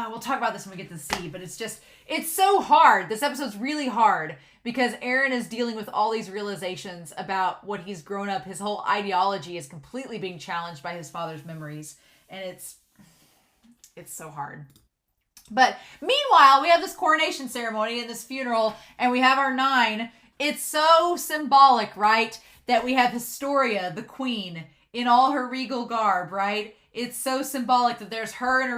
we'll talk about this when we get to the sea, but it's so hard. This episode's really hard because Eren is dealing with all these realizations about what he's grown up. His whole ideology is completely being challenged by his father's memories, and it's so hard. But meanwhile, we have this coronation ceremony and this funeral, and we have our 9. It's so symbolic, right? That we have Historia, the queen, in all her regal garb, right? It's so symbolic that there's her in a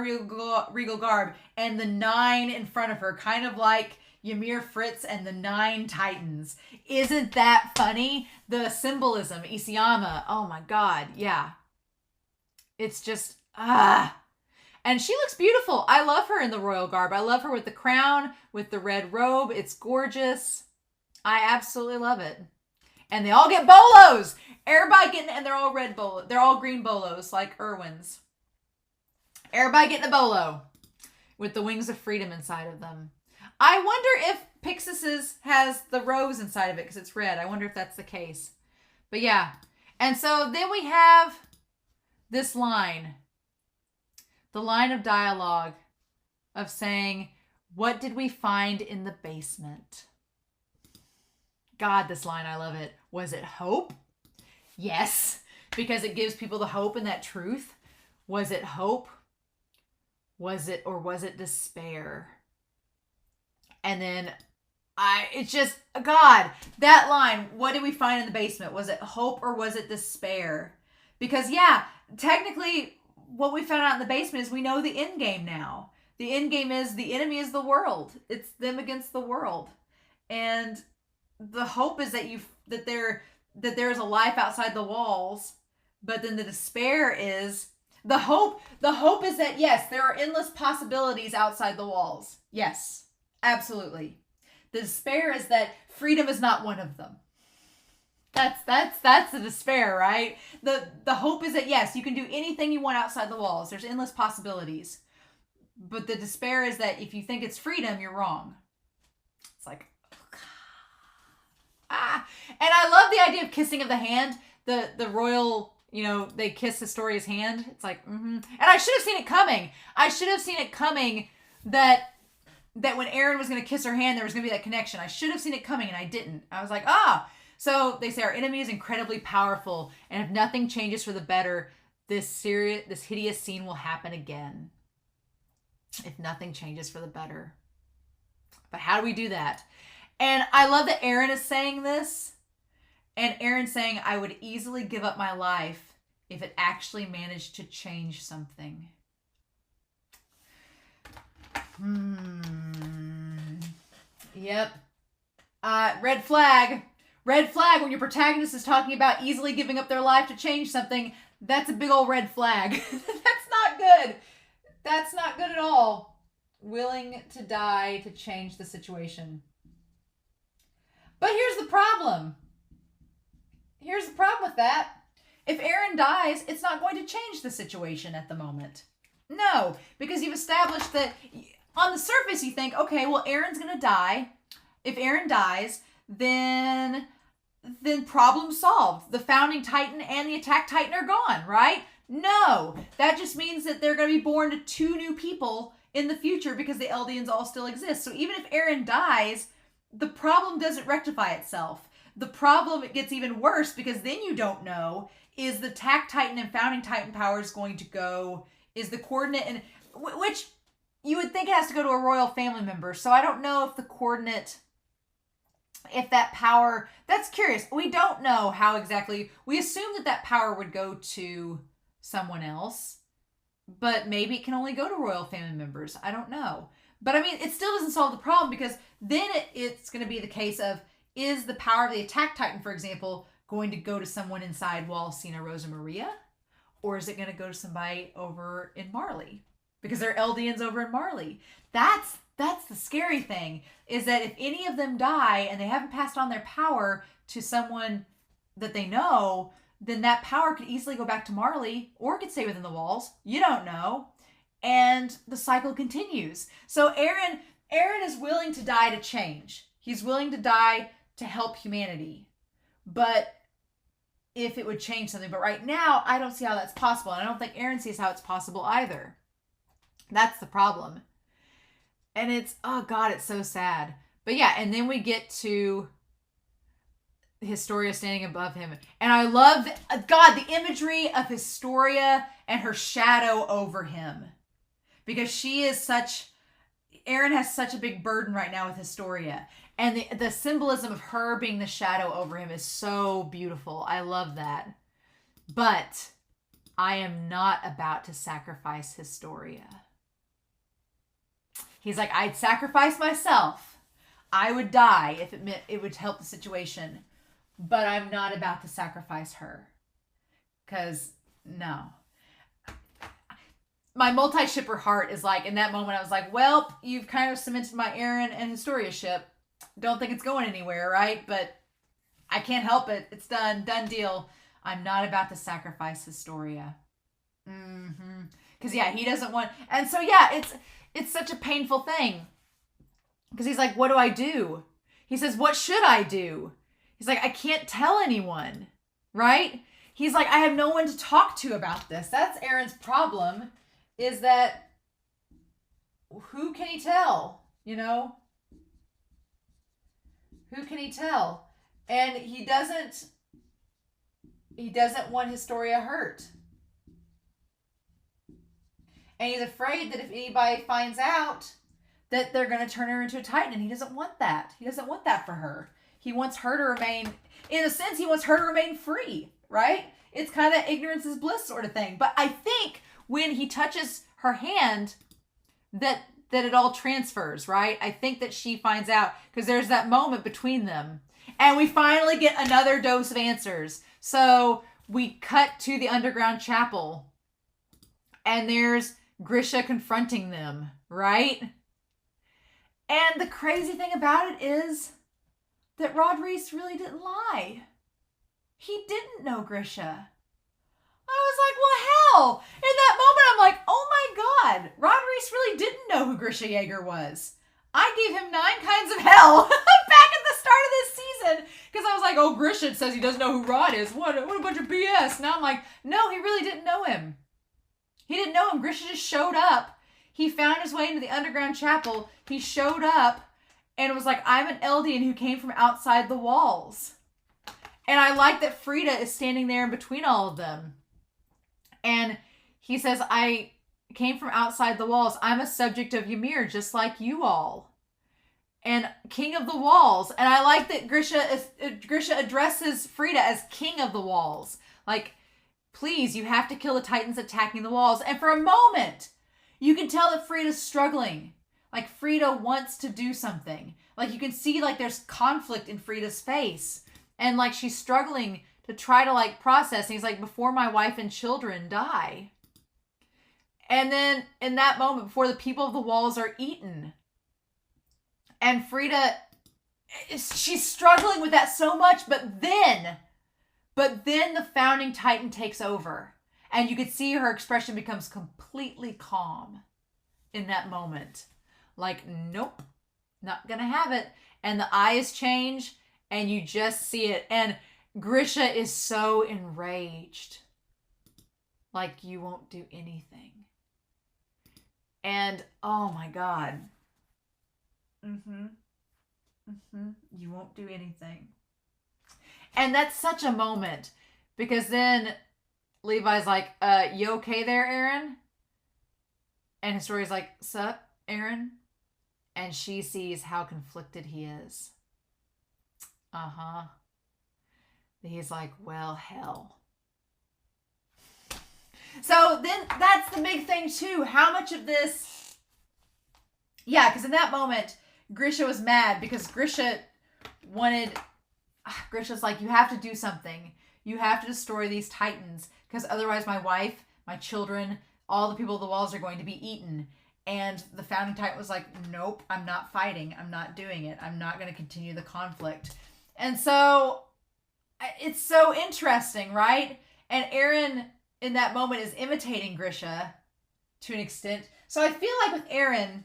regal garb and the 9 in front of her, kind of like Ymir Fritz and the 9 Titans. Isn't that funny? The symbolism, Isayama. Oh my God, yeah. It's just, And she looks beautiful. I love her in the royal garb. I love her with the crown, with the red robe. It's gorgeous. I absolutely love it. And they all get bolos. Everybody getting, and they're all red bolo. They're all green bolos, like Erwin's. Everybody getting a bolo with the wings of freedom inside of them. I wonder if Pixis's has the rose inside of it because it's red. I wonder if that's the case. But yeah. And so then we have this line. The line of dialogue of saying, what did we find in the basement? God, this line, I love it. Was it hope? Yes, because it gives people the hope and that truth. Was it hope? Was it despair? And then it's just, God, that line, what did we find in the basement? Was it hope or was it despair? Because yeah, technically what we found out in the basement is we know the end game now. The end game is the enemy is the world. It's them against the world. And the hope is that there is a life outside the walls, but then the despair is the hope is that yes, there are endless possibilities outside the walls. Yes, absolutely. The despair is that freedom is not one of them. That's the despair, right? The hope is that yes, you can do anything you want outside the walls. There's endless possibilities. But the despair is that if you think it's freedom, you're wrong. It's like, and I love the idea of kissing of the hand. The royal, they kiss Historia's hand. It's like, And I should have seen it coming. I should have seen it coming that when Eren was going to kiss her hand, there was going to be that connection. I should have seen it coming, and I didn't. I was like, So they say our enemy is incredibly powerful, and if nothing changes for the better, this hideous scene will happen again. If nothing changes for the better. But how do we do that? And I love that Eren is saying this. And Eren's saying, I would easily give up my life if it actually managed to change something. Yep. Red flag. Red flag when your protagonist is talking about easily giving up their life to change something. That's a big old red flag. That's not good. That's not good at all. Willing to die to change the situation. But here's the problem. Here's the problem with that. If Eren dies, it's not going to change the situation at the moment. No, because you've established that on the surface you think, okay, well, Eren's going to die. If Eren dies, then problem solved. The founding Titan and the attack Titan are gone, right? No, that just means that they're going to be born to 2 new people in the future because the Eldians all still exist. So even if Eren dies, the problem doesn't rectify itself. The problem, it gets even worse because then you don't know, is the attack Titan and founding Titan powers going to go, is the coordinate, and which you would think has to go to a royal family member. So I don't know if the coordinate, if that power, that's curious. We don't know how exactly, we assume that power would go to someone else, but maybe it can only go to royal family members. I don't know. But I mean, it still doesn't solve the problem because then it's going to be the case of, is the power of the attack Titan, for example, going to go to someone inside Wall, Cena, Rosa Maria? Or is it going to go to somebody over in Marley? Because they're Eldians over in Marley. That's the scary thing, is that if any of them die and they haven't passed on their power to someone that they know, then that power could easily go back to Marley, or it could stay within the walls. You don't know. And the cycle continues. So Eren is willing to die to change. He's willing to die to help humanity. But if it would change something. But right now, I don't see how that's possible. And I don't think Eren sees how it's possible either. That's the problem. And it's, oh God, it's so sad. But yeah, and then we get to Historia standing above him. And I love, the imagery of Historia and her shadow over him. Because Eren has such a big burden right now with Historia. And the symbolism of her being the shadow over him is so beautiful. I love that. But I am not about to sacrifice Historia. He's like, I'd sacrifice myself. I would die if it meant it would help the situation. But I'm not about to sacrifice her. Because, no. My multi-shipper heart is like, in that moment, I was like, well, you've kind of cemented my Eren and Historia ship. Don't think it's going anywhere, right? But I can't help it. It's done. Done deal. I'm not about to sacrifice Historia. Because, yeah, he doesn't want... And so, yeah, it's such a painful thing. Because he's like, what do I do? He says, what should I do? He's like, I can't tell anyone, right? He's like, I have no one to talk to about this. That's Eren's problem, is that who can he tell, you know? Who can he tell? And he doesn't want Historia hurt. And he's afraid that if anybody finds out that they're going to turn her into a Titan, and he doesn't want that. He doesn't want that for her. He wants her to remain, in a sense, he wants her to remain free, right? It's kind of ignorance is bliss sort of thing. But I think when he touches her hand, that it all transfers, right? I think that she finds out, because there's that moment between them. And we finally get another dose of answers. So we cut to the underground chapel, and there's Grisha confronting them, right? And the crazy thing about it is that Rod Reese really didn't lie. He didn't know Grisha. I was like, well, hell. In that moment, I'm like, oh my God. Rod Reese really didn't know who Grisha Yeager was. I gave him 9 kinds of hell back at the start of this season. Because I was like, oh, Grisha says he doesn't know who Rod is. What a bunch of BS. Now I'm like, no, he really didn't know him. He didn't know him. Grisha just showed up. He found his way into the underground chapel. He showed up and it was like, I'm an Eldian who came from outside the walls. And I like that Frida is standing there in between all of them. And he says, I came from outside the walls. I'm a subject of Ymir, just like you all. And King of the Walls. And I like that Grisha addresses Frida as King of the Walls. Like, please, you have to kill the Titans attacking the walls. And for a moment, you can tell that Frida's struggling. Like Frida wants to do something. Like you can see like there's conflict in Frida's face. And like she's struggling to try to like process. And he's like, before my wife and children die. And then in that moment, before the people of the walls are eaten. And Frida, she's struggling with that so much. But then the founding Titan takes over. And you could see her expression becomes completely calm in that moment. Like, nope, not gonna have it. And the eyes change and you just see it. And Grisha is so enraged. Like, you won't do anything. And, oh my God. You won't do anything. And that's such a moment. Because then Levi's like, you okay there, Eren? And Historia's like, sup, Eren? And she sees how conflicted he is. He's like, well, hell. So then that's the big thing too. How much of this... Yeah, because in that moment, Grisha was mad because Grisha wanted... Grisha's like, you have to do something. You have to destroy these Titans because otherwise my wife, my children, all the people of the walls are going to be eaten. And the founding Titan was like, nope, I'm not fighting. I'm not doing it. I'm not going to continue the conflict. And so it's so interesting, right? And Eren in that moment is imitating Grisha to an extent. So I feel like with Eren,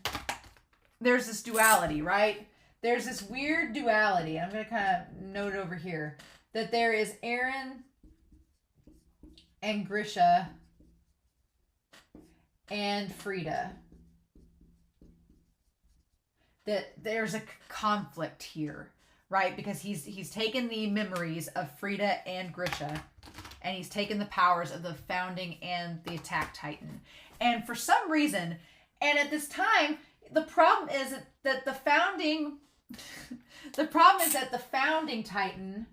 there's this duality, right? There's this weird duality. I'm going to kind of note over here that there is Eren and Grisha and Frida. That there's a conflict here, right? Because he's taken the memories of Frida and Grisha, and he's taken the powers of the founding and the attack Titan. And for some reason, and at this time, the problem is that the founding Titan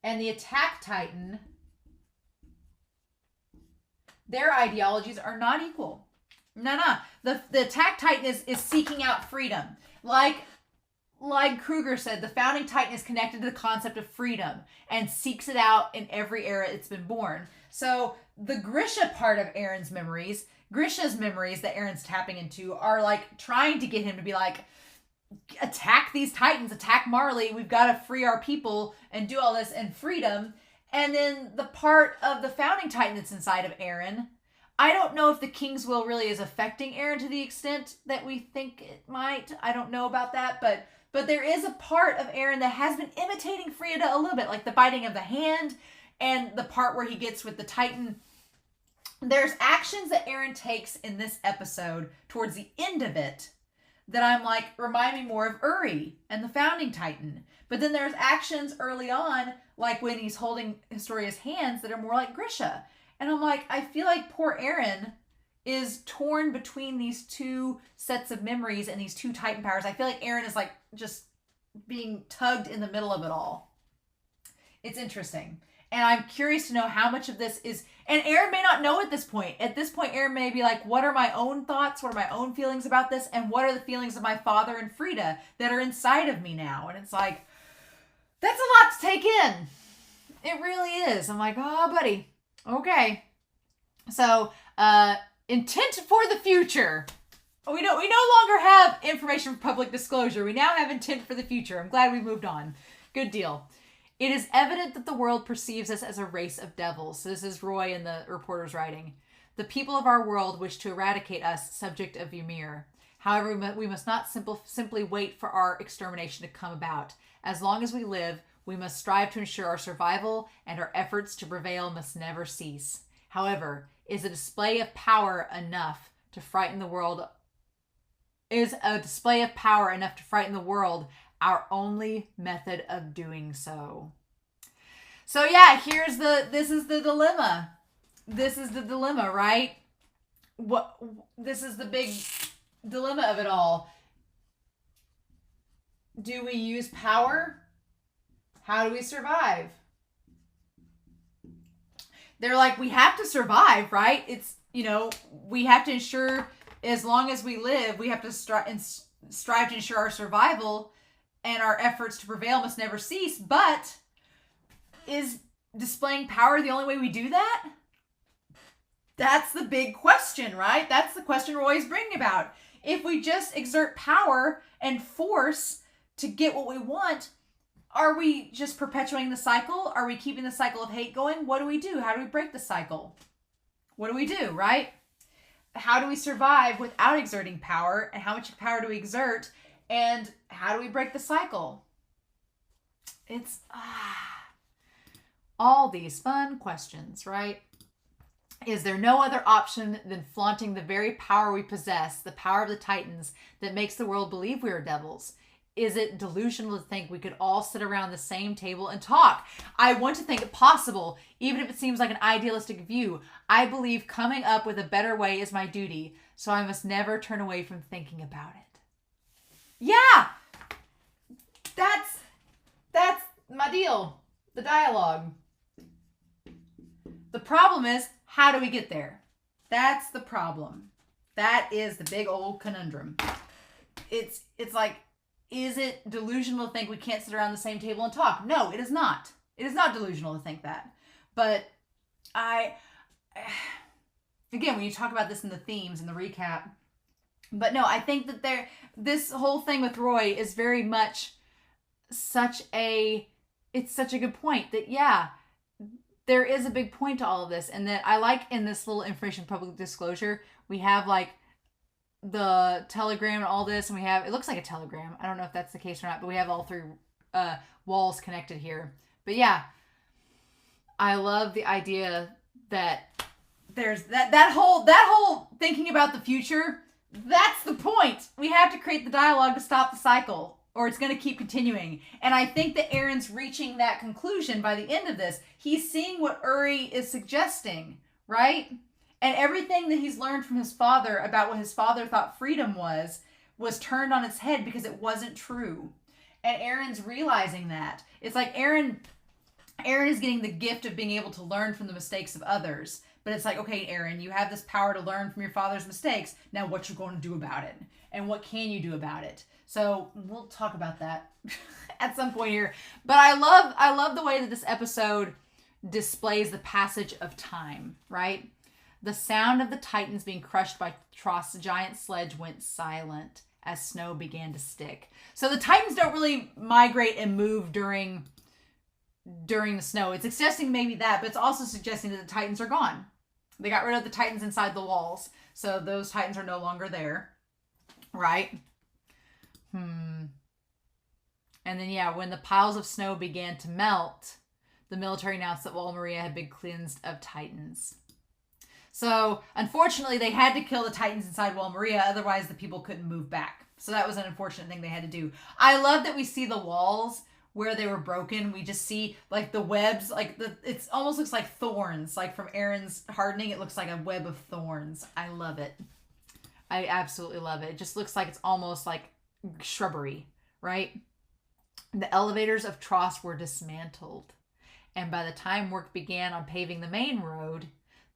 and the attack Titan, their ideologies are not equal. No. The attack Titan is seeking out freedom. Like Kruger said, the founding Titan is connected to the concept of freedom and seeks it out in every era it's been born. So the Grisha part of Eren's memories, Grisha's memories that Eren's tapping into are like trying to get him to be like, attack these Titans, attack Marley. We've got to free our people and do all this and freedom. And then the part of the founding Titan that's inside of Eren, I don't know if the King's will really is affecting Eren to the extent that we think it might. I don't know about that, but there is a part of Eren that has been imitating Frida a little bit, like the biting of the hand and the part where he gets with the Titan. There's actions that Eren takes in this episode towards the end of it that I'm like, remind me more of Uri and the founding Titan. But then there's actions early on, like when he's holding Historia's hands, that are more like Grisha. And I'm like, I feel like poor Eren is torn between these two sets of memories and these two Titan powers. I feel like Eren is like just being tugged in the middle of it all. It's interesting. And I'm curious to know how much of this is... And Eren may not know at this point. At this point, Eren may be like, what are my own thoughts? What are my own feelings about this? And what are the feelings of my father and Frida that are inside of me now? And it's like, that's a lot to take in. It really is. I'm like, oh, buddy. Okay. So, intent for the future. We no longer have information for public disclosure. We now have intent for the future. I'm glad we moved on. Good deal. It is evident that the world perceives us as a race of devils. So this is Roy in the reporter's writing. The people of our world wish to eradicate us, subject of Ymir. However, we must not simply wait for our extermination to come about. As long as we live, we must strive to ensure our survival, and our efforts to prevail must never cease. However, is a display of power enough to frighten the world? Is a display of power enough to frighten the world our only method of doing so? So yeah, this is the dilemma. This is the dilemma, right? This is the big dilemma of it all. Do we use power? How do we survive? they're like, we have to survive, right? It's, we have to ensure, as long as we live, we have to strive to ensure our survival, and our efforts to prevail must never cease. But is displaying power the only way we do that? That's the big question, right? That's the question we're always bringing about. If we just exert power and force to get what we want, are we just perpetuating the cycle? Are we keeping the cycle of hate going? What do we do? How do we break the cycle? What do we do, right? How do we survive without exerting power? And how much power do we exert? And how do we break the cycle? It's all these fun questions, right? Is there no other option than flaunting the very power we possess, the power of the Titans, that makes the world believe we are devils? Is it delusional to think we could all sit around the same table and talk? I want to think it possible, even if it seems like an idealistic view. I believe coming up with a better way is my duty, so I must never turn away from thinking about it. Yeah! That's my deal. The dialogue. The problem is, how do we get there? That's the problem. That is the big old conundrum. It's like, is it delusional to think we can't sit around the same table and talk? No, it is not. It is not delusional to think that. But again, when you talk about this in the themes and the recap, but no, I think that this whole thing with Roy is very much it's such a good point that, yeah, there is a big point to all of this. And that I like in this little information public disclosure, we have like the telegram and all this, and it looks like a telegram. I don't know if that's the case or not, but we have all three walls connected here. But yeah, I love the idea that there's that whole thinking about the future. That's the point. We have to create the dialogue to stop the cycle, or it's going to keep continuing. And I think that Eren's reaching that conclusion by the end of this. He's seeing what Uri is suggesting, right? And everything that he's learned from his father about what his father thought freedom was turned on its head because it wasn't true. And Eren's realizing that. It's like Eren is getting the gift of being able to learn from the mistakes of others. But it's like, okay, Eren, you have this power to learn from your father's mistakes. Now what you're going to do about it? And what can you do about it? So we'll talk about that at some point here. But I love the way that this episode displays the passage of time, right? The sound of the Titans being crushed by Trost's giant sledge went silent as snow began to stick. So the Titans don't really migrate and move during the snow. It's suggesting maybe that, but it's also suggesting that the Titans are gone. They got rid of the Titans inside the walls. So those Titans are no longer there. Right? And then, yeah, when the piles of snow began to melt, the military announced that Wall Maria had been cleansed of Titans. So, unfortunately, they had to kill the Titans inside Wall Maria, otherwise the people couldn't move back. So that was an unfortunate thing they had to do. I love that we see the walls where they were broken. We just see like the webs, like it almost looks like thorns, like from Eren's hardening, it looks like a web of thorns. I love it. I absolutely love it. It just looks like it's almost like shrubbery, right? The elevators of Trost were dismantled. And by the time work began on paving the main road,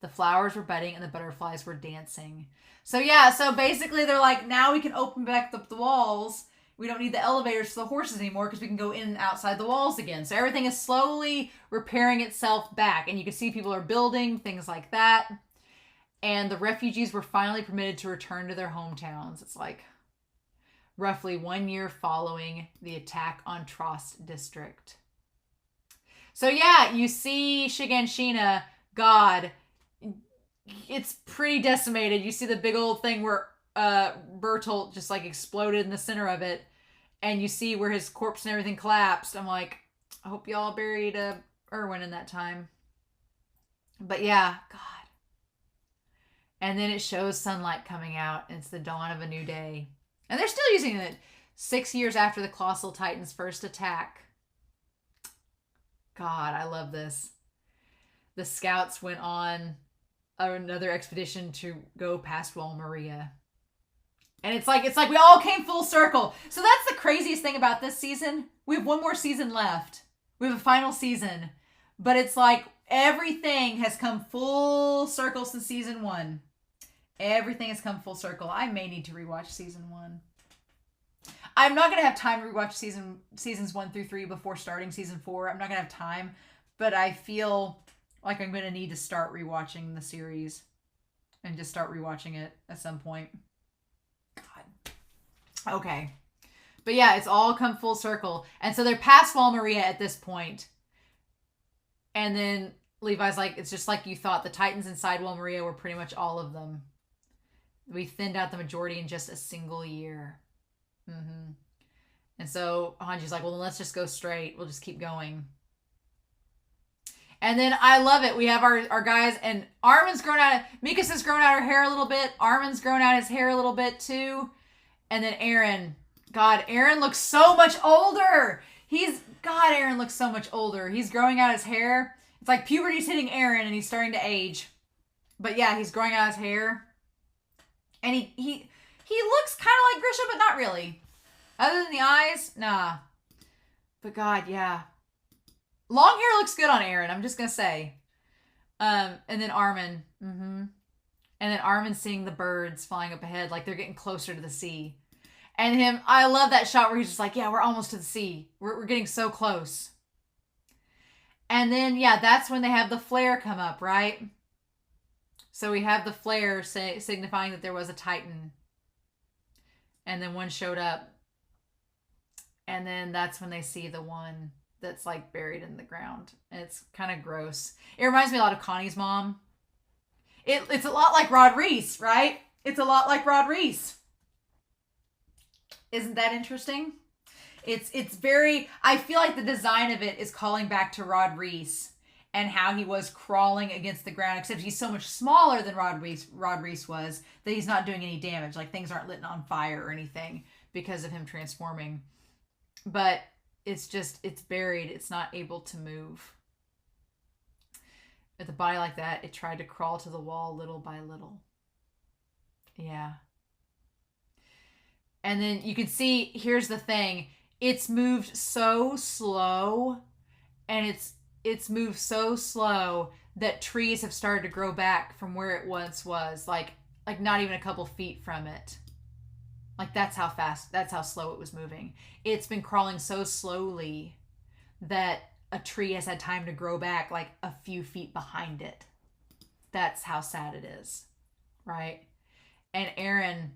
the flowers were budding and the butterflies were dancing. So yeah, so basically they're like, now we can open back the walls. We don't need the elevators for the horses anymore because we can go in and outside the walls again. So everything is slowly repairing itself back. And you can see people are building, things like that. And the refugees were finally permitted to return to their hometowns. It's like roughly 1 year following the attack on Trost District. So yeah, you see Shiganshina, God, it's pretty decimated. You see the big old thing where Bertolt just like exploded in the center of it. And you see where his corpse and everything collapsed. I'm like, I hope y'all buried Erwin in that time. But yeah, God. And then it shows sunlight coming out. And it's the dawn of a new day. And they're still using it 6 years after the Colossal Titan's first attack. God, I love this. The scouts went on another expedition to go past Wall Maria. And it's like we all came full circle. So that's the craziest thing about this season. We have one more season left. We have a final season. But it's like Everything has come full circle since season 1. Everything has come full circle. I may need to rewatch season 1. I'm not going to have time to rewatch seasons 1 through 3 before starting season 4. I'm not going to have time, but I feel like I'm going to need to start rewatching the series and just start rewatching it at some point. God. Okay. But yeah, it's all come full circle. And so they're past Wall Maria at this point. And then Levi's like, it's just like you thought. The Titans inside Wall Maria were pretty much all of them. We thinned out the majority in just a single year. Mm-hmm. And so Hanji's like, well, then let's just go straight. We'll just keep going. And then I love it. We have our guys, and Armin's grown out. Mikasa's grown out her hair a little bit. Armin's grown out his hair a little bit too. And then Eren. God, Eren looks so much older. Eren looks so much older. He's growing out his hair. It's like puberty's hitting Eren and he's starting to age. But yeah, he's growing out his hair. And he looks kind of like Grisha, but not really. Other than the eyes, nah. But God, yeah. Long hair looks good on Eren, I'm just going to say. And then Armin. Mm-hmm. And then Armin seeing the birds flying up ahead like they're getting closer to the sea. And him, I love that shot where he's just like, yeah, we're almost to the sea. We're getting so close. And then, yeah, that's when they have the flare come up, right? So we have the flare signifying that there was a Titan. And then one showed up. And then that's when they see the one that's like buried in the ground. And it's kind of gross. It reminds me a lot of Connie's mom. It's a lot like Rod Reese, right? It's a lot like Rod Reese. Isn't that interesting? It's very, I feel like the design of it is calling back to Rod Reese and how he was crawling against the ground, except he's so much smaller than Rod Reese was that he's not doing any damage. Like things aren't lit on fire or anything because of him transforming. But it's buried. It's not able to move. With a body like that, it tried to crawl to the wall little by little. Yeah. And then you can see, here's the thing. It's moved so slow, and it's moved so slow that trees have started to grow back from where it once was, like not even a couple feet from it. Like that's how slow it was moving. It's been crawling so slowly that a tree has had time to grow back like a few feet behind it. That's how sad it is, right? And Eren,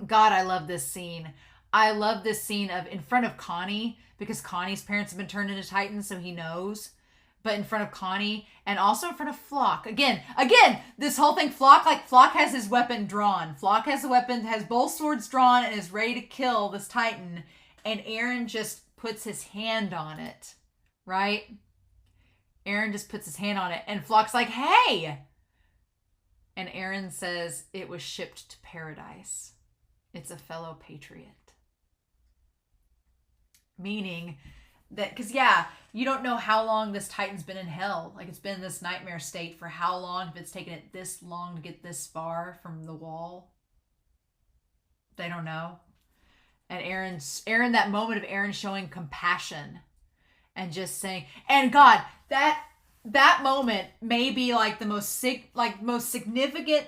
God, I love this scene. I love this scene of in front of Connie, because Connie's parents have been turned into Titans, so he knows. But in front of Connie, and also in front of Floch. Again, this whole thing, Floch has his weapon drawn. Floch has the weapon, has both swords drawn, and is ready to kill this Titan. And Eren just puts his hand on it, right? Eren just puts his hand on it, and Floch's like, hey! And Eren says, it was shipped to paradise. It's a fellow patriot. Meaning that, because yeah, you don't know how long this Titan's been in hell. Like it's been in this nightmare state for how long, if it's taken it this long to get this far from the wall. They don't know. And Eren, that moment of Eren showing compassion and just saying, and God, that moment may be like the most significant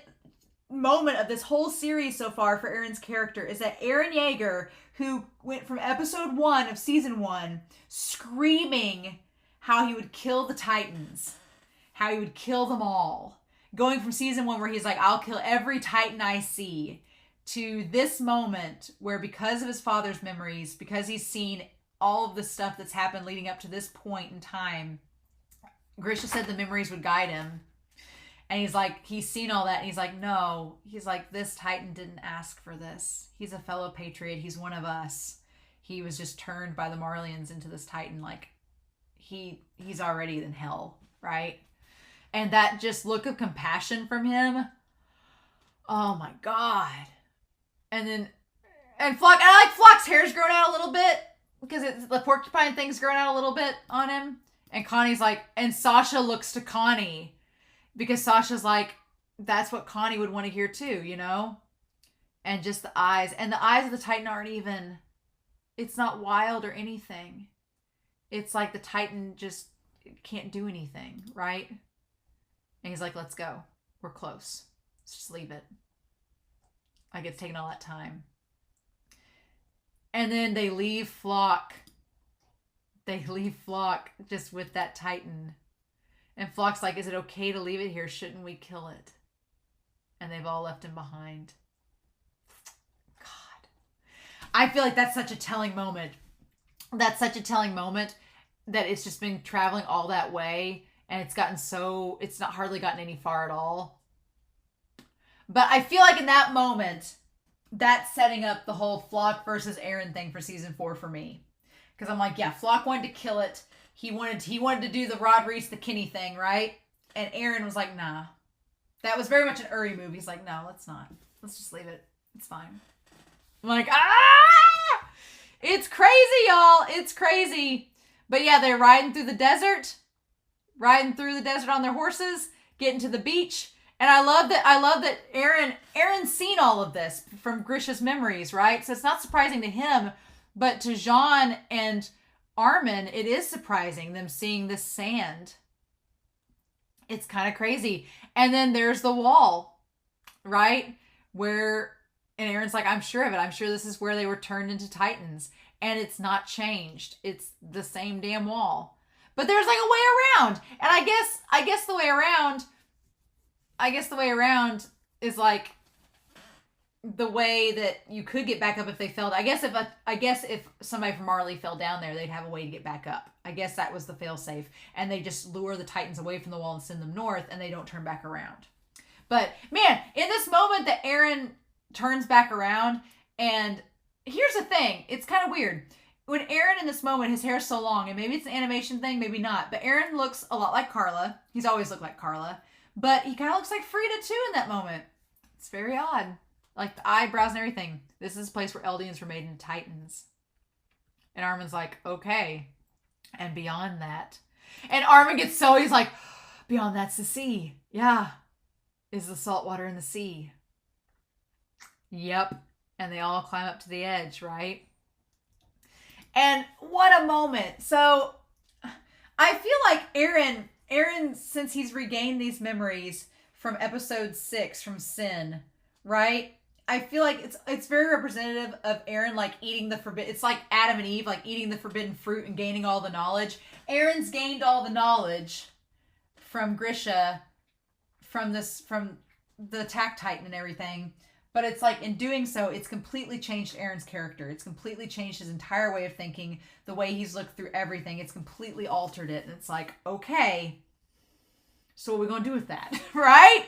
moment of this whole series so far for Eren's character, is that Eren Yeager, who went from episode 1 of season 1 screaming how he would kill the Titans, how he would kill them all, going from season 1 where he's like, I'll kill every Titan I see, to this moment where, because of his father's memories, because he's seen all of the stuff that's happened leading up to this point in time, Grisha said the memories would guide him. And he's like, he's seen all that. And he's like, no. He's like, this Titan didn't ask for this. He's a fellow patriot. He's one of us. He was just turned by the Marlians into this Titan. Like, he's already in hell, right? And that just look of compassion from him. Oh my God. And Floch, and I like Floch's hair's grown out a little bit, because it's the porcupine thing's grown out a little bit on him. And Connie's like, and Sasha looks to Connie, because Sasha's like, that's what Connie would want to hear too, you know? And just the eyes. And the eyes of the Titan aren't even, it's not wild or anything. It's like the Titan just, can't do anything, right? And he's like, let's go. We're close. Let's just leave it. Like, it's taking all that time. And then they leave Floch. They leave Floch just with that Titan. And Floch's like, is it okay to leave it here? Shouldn't we kill it? And they've all left him behind. God. I feel like that's such a telling moment. That's such a telling moment that it's just been traveling all that way. And it's not hardly gotten any far at all. But I feel like in that moment, that's setting up the whole Floch versus Eren thing for season 4 for me. Because I'm like, yeah, Floch wanted to kill it. He wanted to do the Rod Reese, the Kinney thing, right? And Eren was like, nah. That was very much an Uri move. He's like, no, let's not. Let's just leave it. It's fine. I'm like, ah! It's crazy, y'all. It's crazy. But yeah, they're riding through the desert. Riding through the desert on their horses. Getting to the beach. And I love that Eren's seen all of this from Grisha's memories, right? So it's not surprising to him. But to Jean and Armin, it is surprising them seeing this sand. It's kind of crazy. And then there's the wall, right? And Eren's like, I'm sure of it. I'm sure this is where they were turned into Titans. And it's not changed. It's the same damn wall. But there's like a way around. And I guess the way around is like the way that you could get back up if they fell. I guess if somebody from Marley fell down there, they'd have a way to get back up. I guess that was the failsafe. And they just lure the Titans away from the wall and send them north, and they don't turn back around. But man, in this moment that Eren turns back around, and here's the thing, it's kind of weird. When Eren in this moment, his hair's so long, and maybe it's an animation thing, maybe not, but Eren looks a lot like Carla. He's always looked like Carla. But he kind of looks like Frida too in that moment. It's very odd. Like the eyebrows and everything. This is a place where Eldians were made into Titans. And Armin's like, okay. And beyond that. And Armin he's like, beyond that's the sea. Yeah. Is the salt water in the sea. Yep. And they all climb up to the edge, right? And what a moment. So I feel like Eren, since he's regained these memories from episode 6, from Sin, right? I feel like it's very representative of Eren, like eating the forbidden. It's like Adam and Eve, like eating the forbidden fruit and gaining all the knowledge. Eren's gained all the knowledge from Grisha, from the attack Titan and everything. But it's like, in doing so, it's completely changed Eren's character. It's completely changed his entire way of thinking, the way he's looked through everything. It's completely altered it. And it's like, okay, so what are we going to do with that? Right?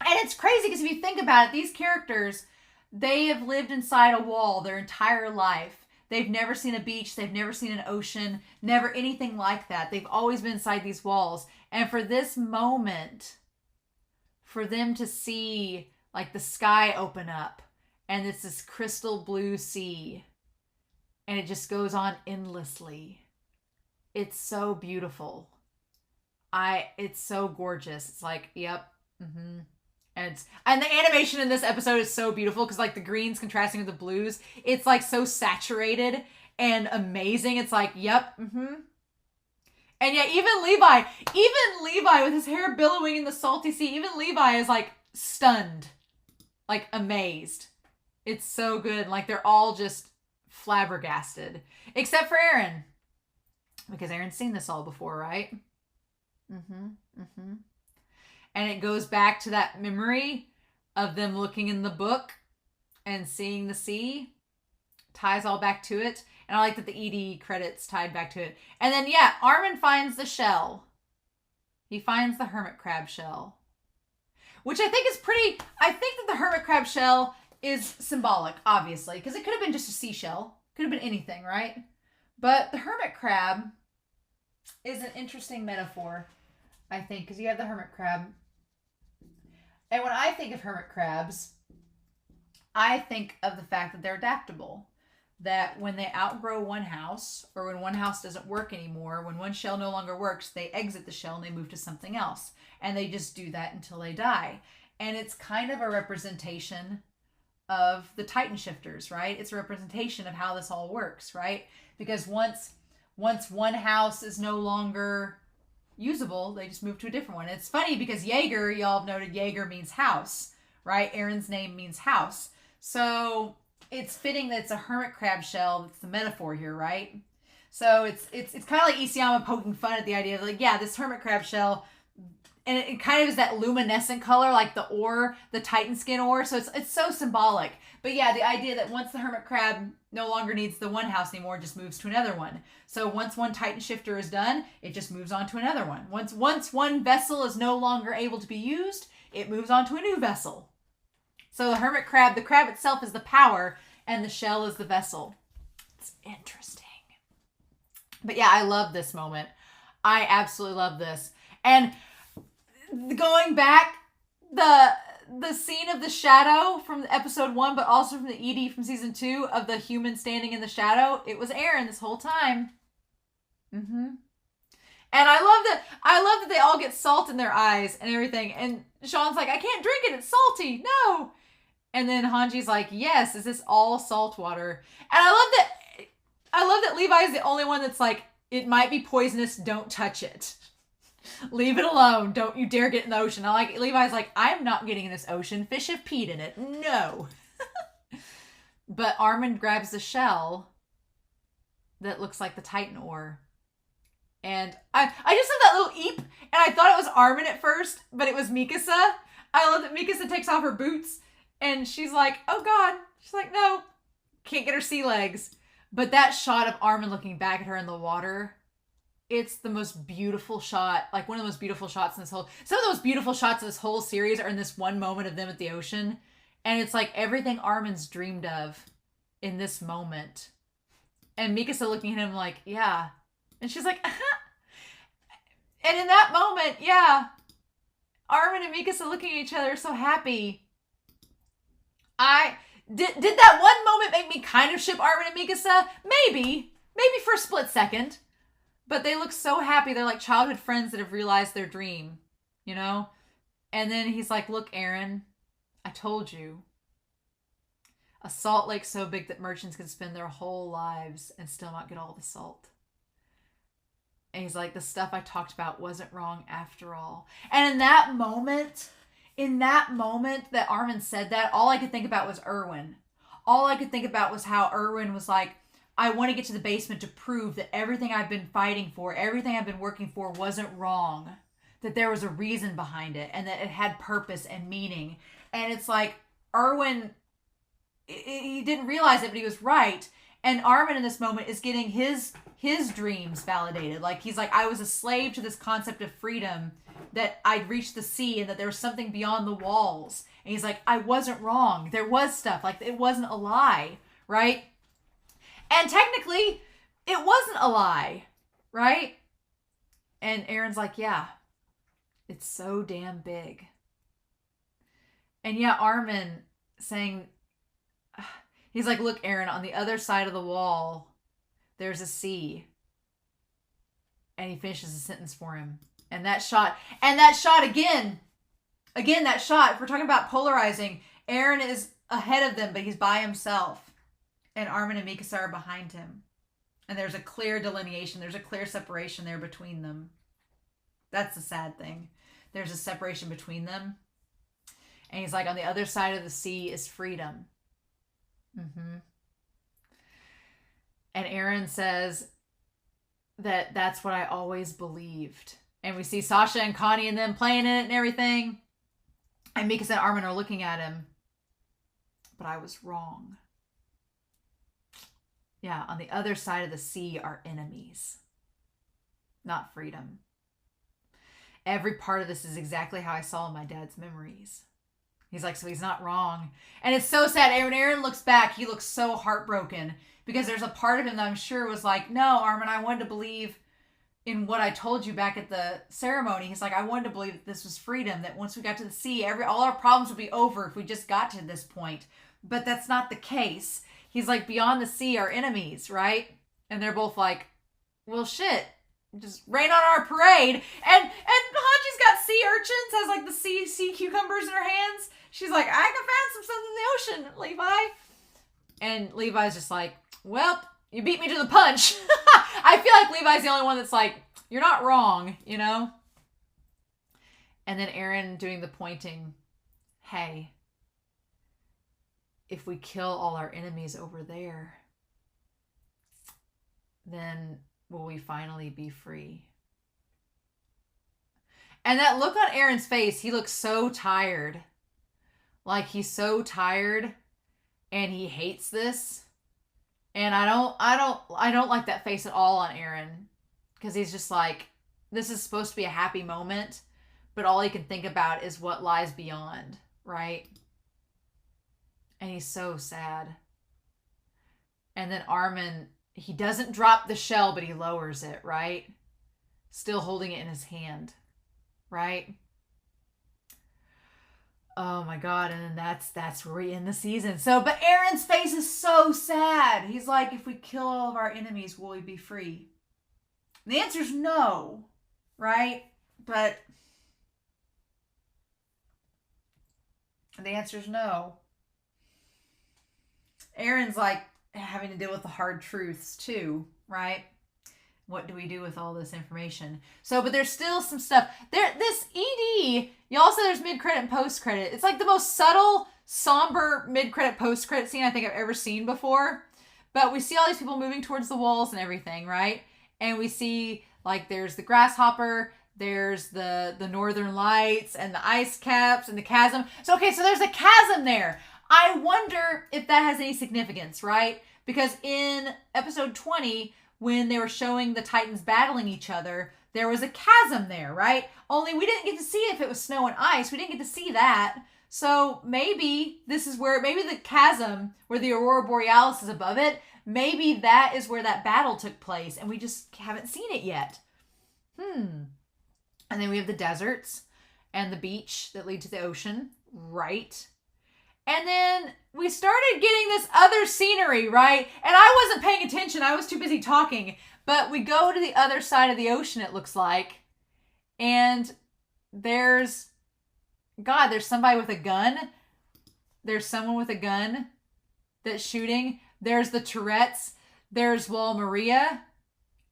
And it's crazy because if you think about it, these characters, they have lived inside a wall their entire life. They've never seen a beach. They've never seen an ocean. Never anything like that. They've always been inside these walls. And for this moment, for them to see like the sky open up and it's this crystal blue sea and it just goes on endlessly. It's so beautiful. It's so gorgeous. It's like, yep. Mm-hmm. And the animation in this episode is so beautiful because like the greens contrasting with the blues, it's like so saturated and amazing. It's like, yep. Mm-hmm. And yet even Levi with his hair billowing in the salty sea, even Levi is like stunned, like amazed. It's so good. Like they're all just flabbergasted, except for Eren, because Eren's seen this all before, right? Mm-hmm. Mm-hmm. And it goes back to that memory of them looking in the book and seeing the sea. Ties all back to it. And I like that the ED credits tied back to it. And then, yeah, Armin finds the shell. He finds the hermit crab shell. Which I think is I think that the hermit crab shell is symbolic, obviously. Because it could have been just a seashell. Could have been anything, right? But the hermit crab is an interesting metaphor, I think. Because you have the hermit crab. And when I think of hermit crabs, I think of the fact that they're adaptable. That when they outgrow one house, or when one house doesn't work anymore, when one shell no longer works, they exit the shell and they move to something else. And they just do that until they die. And it's kind of a representation of the Titan shifters, right? It's a representation of how this all works, right? Because once once one house is no longer usable, they just move to a different one. It's funny because Jaeger, y'all have noted Jaeger means house, right? Eren's name means house. So it's fitting that it's a hermit crab shell. That's the metaphor here, right? So it's kind of like Isayama poking fun at the idea of like, yeah, this hermit crab shell, and it kind of is that luminescent color, like the ore, the Titan skin ore. So it's so symbolic. But yeah, the idea that once the hermit crab no longer needs the one house anymore, it just moves to another one. So once one Titan shifter is done, it just moves on to another one. Once one vessel is no longer able to be used, it moves on to a new vessel. So the hermit crab, the crab itself is the power, and the shell is the vessel. It's interesting. But yeah, I love this moment. I absolutely love this. And going back, the scene of the shadow from episode 1, but also from the ED from season 2 of the human standing in the shadow, it was Eren this whole time. And I love that they all get salt in their eyes and everything. And Sean's like, I can't drink it. It's salty. No. And then Hanji's like, yes, is this all salt water? And I love that Levi is the only one that's like, it might be poisonous. Don't touch it. Leave it alone. Don't you dare get in the ocean. I like Levi's like, I'm not getting in this ocean. Fish have peed in it. No. But Armin grabs the shell that looks like the Titan ore. And I just have that little eep, and I thought it was Armin at first, but it was Mikasa. I love that Mikasa takes off her boots, and she's like, oh God. She's like, no. Can't get her sea legs. But that shot of Armin looking back at her in the water, it's the most beautiful shot, like one of the most beautiful shots in this whole, some of the most beautiful shots of this whole series are in this one moment of them at the ocean. And it's like everything Armin's dreamed of in this moment. And Mikasa looking at him like, yeah. And she's like, And in that moment, yeah, Armin and Mikasa looking at each other so happy. Did that one moment make me kind of ship Armin and Mikasa? Maybe for a split second. But they look so happy. They're like childhood friends that have realized their dream, you know? And then he's like, look, Eren, I told you. A salt lake so big that merchants could spend their whole lives and still not get all the salt. And he's like, the stuff I talked about wasn't wrong after all. And in that moment that Armin said that, all I could think about was Erwin. All I could think about was how Erwin was like, I want to get to the basement to prove that everything I've been fighting for, everything I've been working for wasn't wrong. That there was a reason behind it and that it had purpose and meaning. And it's like, Erwin, he didn't realize it, but he was right. And Armin in this moment is getting his dreams validated. Like, he's like, I was a slave to this concept of freedom, that I'd reached the sea and that there was something beyond the walls. And he's like, I wasn't wrong. There was stuff. Like, it wasn't a lie, right? And technically, it wasn't a lie, right? And Eren's like, yeah, it's so damn big. And yeah, Armin saying, he's like, look, Eren, on the other side of the wall, there's a sea. And he finishes the sentence for him. And that shot again, that shot, if we're talking about polarizing, Eren is ahead of them, but he's by himself. And Armin and Mikasa are behind him. And there's a clear delineation. There's a clear separation there between them. That's the sad thing. There's a separation between them. And he's like, on the other side of the sea is freedom. And Eren says that that's what I always believed. And we see Sasha and Connie and them playing in it and everything. And Mikasa and Armin are looking at him. But I was wrong. Yeah, on the other side of the sea are enemies, not freedom. Every part of this is exactly how I saw in my dad's memories. He's like, so he's not wrong. And it's so sad. When Eren looks back, he looks so heartbroken because there's a part of him that I'm sure was like, no, Armin, I wanted to believe in what I told you back at the ceremony. He's like, I wanted to believe that this was freedom, that once we got to the sea, all our problems would be over if we just got to this point. But that's not the case. He's like, beyond the sea are enemies, right? And they're both like, well, shit, just rain on our parade. And Hanji's got sea urchins, has like the sea cucumbers in her hands. She's like, I can find some stuff in the ocean, Levi. And Levi's just like, well, you beat me to the punch. I feel like Levi's the only one that's like, you're not wrong, you know? And then Eren doing the pointing, hey, if we kill all our enemies over there, then will we finally be free? And that look on Eren's face, he looks so tired. Like he's so tired and he hates this. And I don't like that face at all on Eren. Because he's just like, this is supposed to be a happy moment, but all he can think about is what lies beyond, right? And he's so sad. And then Armin, he doesn't drop the shell, but he lowers it, right? Still holding it in his hand, right? Oh my God. And then that's where we end the season. So, but Eren's face is so sad. He's like, if we kill all of our enemies, will we be free? And the answer is no, right? But the answer is no. Eren's like having to deal with the hard truths too, right? What do we do with all this information? So, but there's still some stuff. This ED, y'all said there's mid-credit and post-credit. It's like the most subtle, somber mid-credit, post-credit scene I think I've ever seen before. But we see all these people moving towards the walls and everything, right? And we see, like, there's the grasshopper, there's the northern lights, and the ice caps, and the chasm. So, okay, so there's a chasm there. I wonder if that has any significance, right? Because in episode 20, when they were showing the Titans battling each other, there was a chasm there, right? Only we didn't get to see if it was snow and ice. We didn't get to see that. So maybe this is where, maybe the chasm where the Aurora Borealis is above it, maybe that is where that battle took place and we just haven't seen it yet. And then we have the deserts and the beach that lead to the ocean, right? And then we started getting this other scenery, right? And I wasn't paying attention. I was too busy talking. But we go to the other side of the ocean, it looks like. And there's somebody with a gun. There's someone with a gun that's shooting. There's the Tourette's. There's Wall Maria.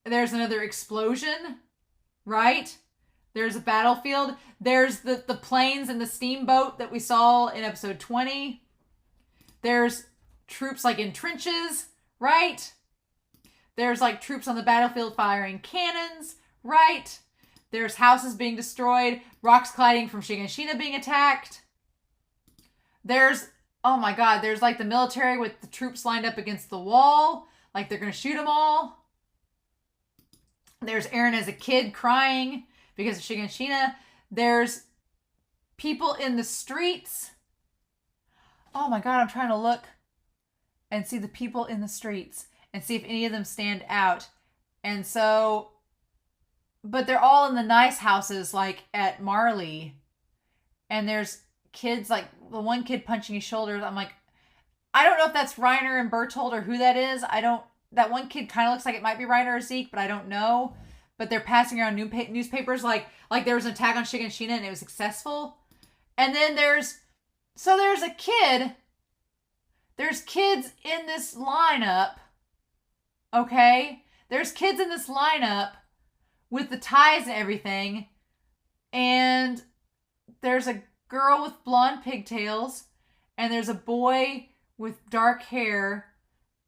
There's another explosion, right? There's a battlefield. There's the planes and the steamboat that we saw in episode 20. There's troops like in trenches, right? There's like troops on the battlefield firing cannons, right? There's houses being destroyed, rocks colliding from Shiganshina being attacked. There's, oh my God, there's like the military with the troops lined up against the wall, like they're going to shoot them all. There's Eren as a kid crying because of Shiganshina. There's people in the streets. Oh my God, I'm trying to look and see the people in the streets and see if any of them stand out. And so, but they're all in the nice houses like at Marley. And there's kids, like the one kid punching his shoulders. I'm like, I don't know if that's Reiner and Bertold or who that is. That one kid kind of looks like it might be Reiner or Zeke, but I don't know. But they're passing around newspapers like there was an attack on Shiganshina and it was successful. And then there's a kid. There's kids in this lineup. Okay? There's kids in this lineup with the ties and everything. And there's a girl with blonde pigtails. And there's a boy with dark hair.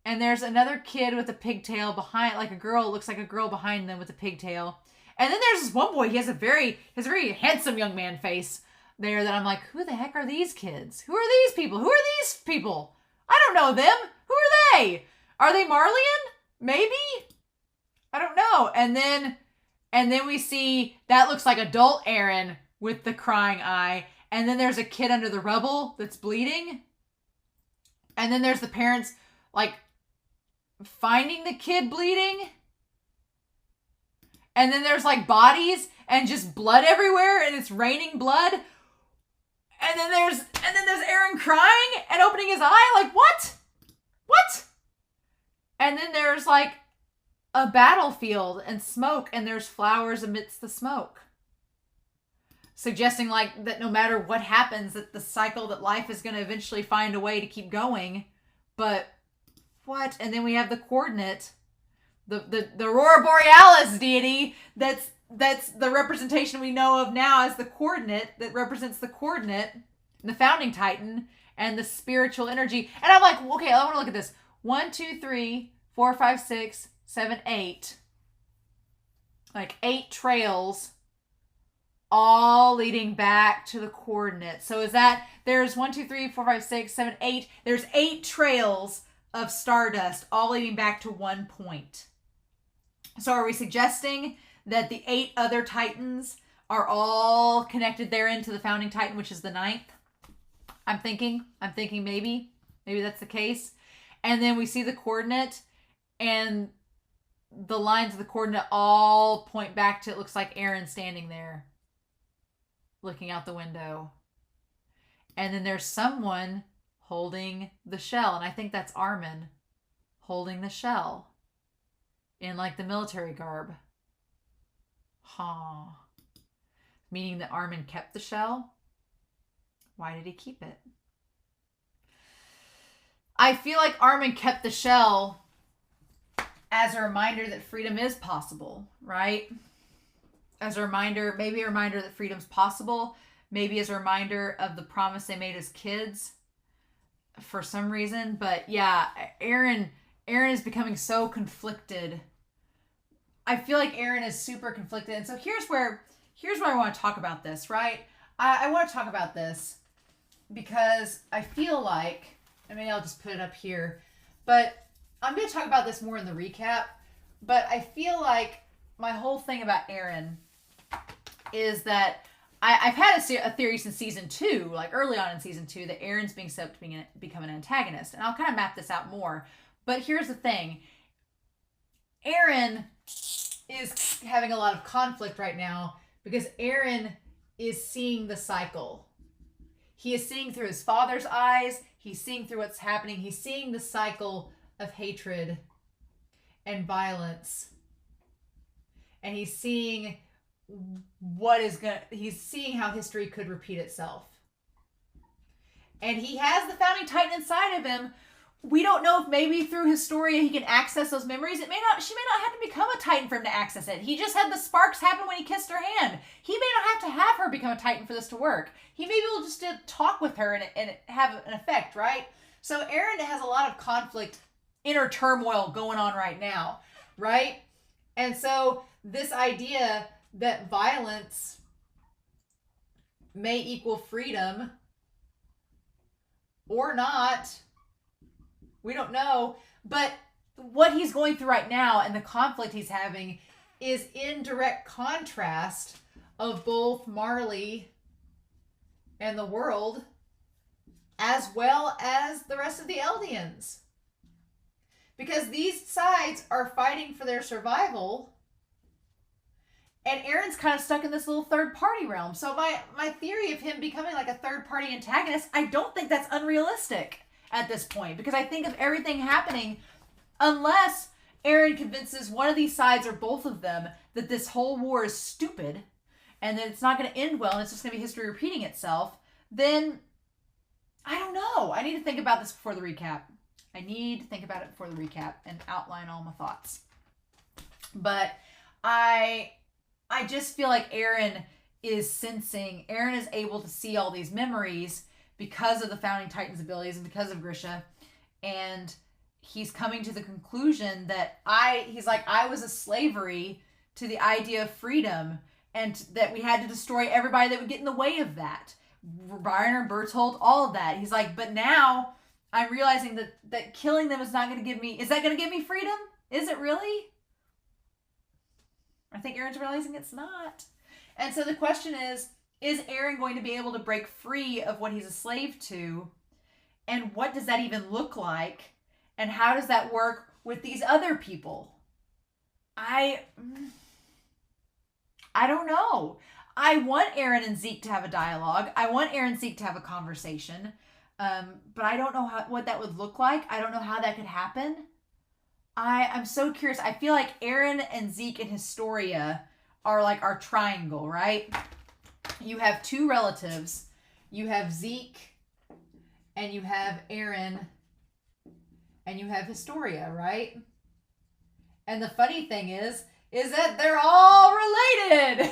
And there's another kid with a pigtail behind, like a girl, looks like a girl behind them with a pigtail. And then there's this one boy, he has a very handsome young man face there that I'm like, who the heck are these kids? Who are these people? Who are these people? I don't know them. Who are they? Are they Marleyan? Maybe? I don't know. And then we see, that looks like adult Eren with the crying eye. And then there's a kid under the rubble that's bleeding. And then there's the parents, like, finding the kid bleeding. And then there's like bodies and just blood everywhere and it's raining blood. And then there's Eren crying and opening his eye like, what? And then there's like a battlefield and smoke and there's flowers amidst the smoke. Suggesting like that no matter what happens, that the cycle that life is going to eventually find a way to keep going. But what? And then we have the coordinate the Aurora Borealis deity that's the representation we know of now as the coordinate that represents the coordinate, the founding titan, and the spiritual energy. And I'm like, okay, I want to look at this. 1, 2, 3, 4, 5, 6, 7, 8. Like 8 trails all leading back to the coordinates. So is that there's 1, 2, 3, 4, 5, 6, 7, 8. There's 8 trails of stardust all leading back to one point. So are we suggesting that the 8 other titans are all connected therein to the founding titan, which is the 9th? I'm thinking maybe that's the case. And then we see the coordinate, and the lines of the coordinate all point back to, it looks like Eren standing there looking out the window. And then there's someone holding the shell, and I think that's Armin holding the shell in like the military garb. Huh. Meaning that Armin kept the shell? Why did he keep it? I feel like Armin kept the shell as a reminder that freedom is possible, right? As a reminder, maybe a reminder that freedom's possible. Maybe as a reminder of the promise they made as kids for some reason. But yeah, Eren is becoming so conflicted. I feel like Eren is super conflicted. And so here's where I want to talk about this, right? I want to talk about this because I feel like, and maybe I'll just put it up here, but I'm going to talk about this more in the recap. But I feel like my whole thing about Eren is that I've had a theory since season 2, like early on in season 2, that Eren's being set up to become an antagonist. And I'll kind of map this out more. But here's the thing. Eren is having a lot of conflict right now because Eren is seeing the cycle. He is seeing through his father's eyes. He's seeing through what's happening. He's seeing the cycle of hatred and violence. And he's seeing he's seeing how history could repeat itself. And he has the founding titan inside of him. We don't know if maybe through Historia he can access those memories. She may not have to become a titan for him to access it. He just had the sparks happen when he kissed her hand. He may not have to have her become a titan for this to work. He maybe will just talk with her and have an effect, right? So Eren has a lot of conflict, inner turmoil going on right now, right? And so this idea that violence may equal freedom or not, we don't know. But what he's going through right now and the conflict he's having is in direct contrast of both Marley and the world, as well as the rest of the Eldians. Because these sides are fighting for their survival, and Eren's kind of stuck in this little third-party realm. So my theory of him becoming like a third-party antagonist, I don't think that's unrealistic at this point. Because I think of everything happening, unless Eren convinces one of these sides or both of them that this whole war is stupid and that it's not going to end well and it's just going to be history repeating itself, then I don't know. I need to think about this before the recap. I need to think about it before the recap and outline all my thoughts. But I just feel like Eren is able to see all these memories because of the founding titan's abilities and because of Grisha. And he's coming to the conclusion that I was a slavery to the idea of freedom, and that we had to destroy everybody that would get in the way of that. Reiner, Bertolt, all of that. He's like, but now I'm realizing that killing them is not going to give me... Is that going to give me freedom? Is it really? I think Eren's realizing it's not. And so the question is Eren going to be able to break free of what he's a slave to? And what does that even look like? And how does that work with these other people? I don't know. I want Eren and Zeke to have a dialogue. I want Eren and Zeke to have a conversation. But I don't know what that would look like. I don't know how that could happen. I'm so curious. I feel like Eren and Zeke in Historia are like our triangle, right? You have two relatives. You have Zeke, and you have Eren, and you have Historia, right? And the funny thing is that they're all related.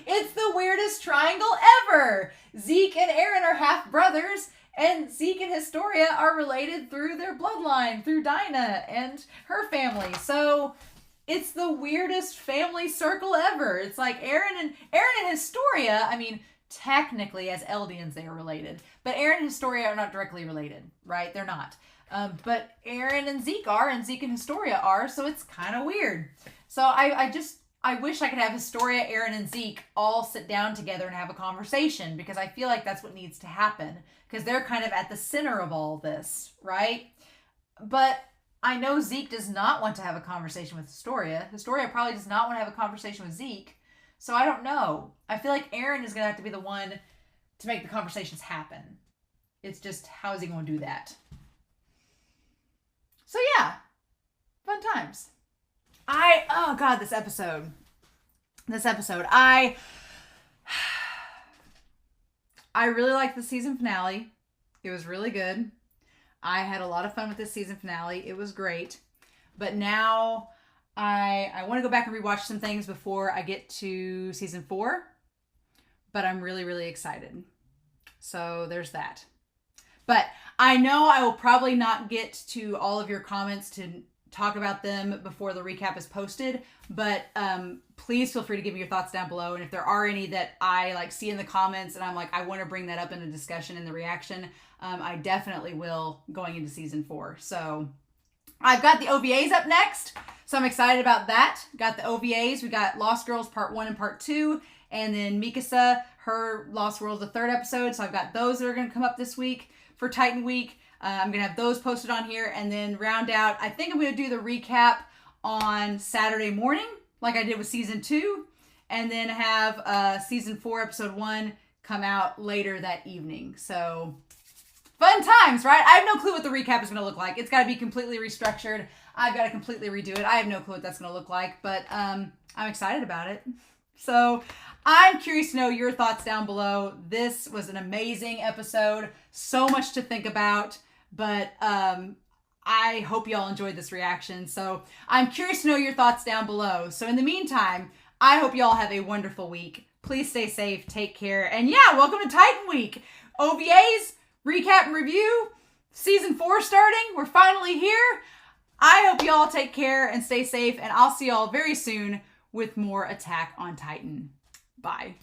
It's the weirdest triangle ever. Zeke and Eren are half brothers, and Zeke and Historia are related through their bloodline, through Dinah and her family. So it's the weirdest family circle ever. It's like Eren and Historia, I mean, technically as Eldians they are related, but Eren and Historia are not directly related, right? They're not. But Eren and Zeke are, and Zeke and Historia are, so it's kind of weird. So I wish I could have Historia, Eren, and Zeke all sit down together and have a conversation, because I feel like that's what needs to happen, because they're kind of at the center of all this, right? But I know Zeke does not want to have a conversation with Historia. Historia probably does not want to have a conversation with Zeke. So I don't know. I feel like Eren is going to have to be the one to make the conversations happen. It's just, how is he going to do that? So yeah, fun times. Oh God, this episode. I really liked the season finale. It was really good. I had a lot of fun with this season finale. It was great. But now I want to go back and rewatch some things before I get to season 4. But I'm really, really excited. So there's that. But I know I will probably not get to all of your comments to talk about them before the recap is posted, but please feel free to give me your thoughts down below. And if there are any that I see in the comments and I'm like, I want to bring that up in a discussion in the reaction, I definitely will going into season 4. So I've got the OVAs up next, so I'm excited about that. Got the OVAs. We got Lost Girls Part 1 and Part 2, and then Mikasa, her Lost World, the 3rd episode. So I've got those that are going to come up this week for Titan Week. I'm going to have those posted on here, and then round out, I think I'm going to do the recap on Saturday morning, like I did with season 2, and then have season 4, episode 1 come out later that evening. So fun times, right? I have no clue what the recap is going to look like. It's got to be completely restructured. I've got to completely redo it. I have no clue what that's going to look like, but I'm excited about it. So I'm curious to know your thoughts down below. This was an amazing episode. So much to think about, but I hope y'all enjoyed this reaction. So I'm curious to know your thoughts down below. So in the meantime, I hope y'all have a wonderful week. Please stay safe, take care, and yeah, welcome to Titan Week. OVAs, recap and review, season 4 starting. We're finally here. I hope y'all take care and stay safe, and I'll see y'all very soon with more Attack on Titan. Bye.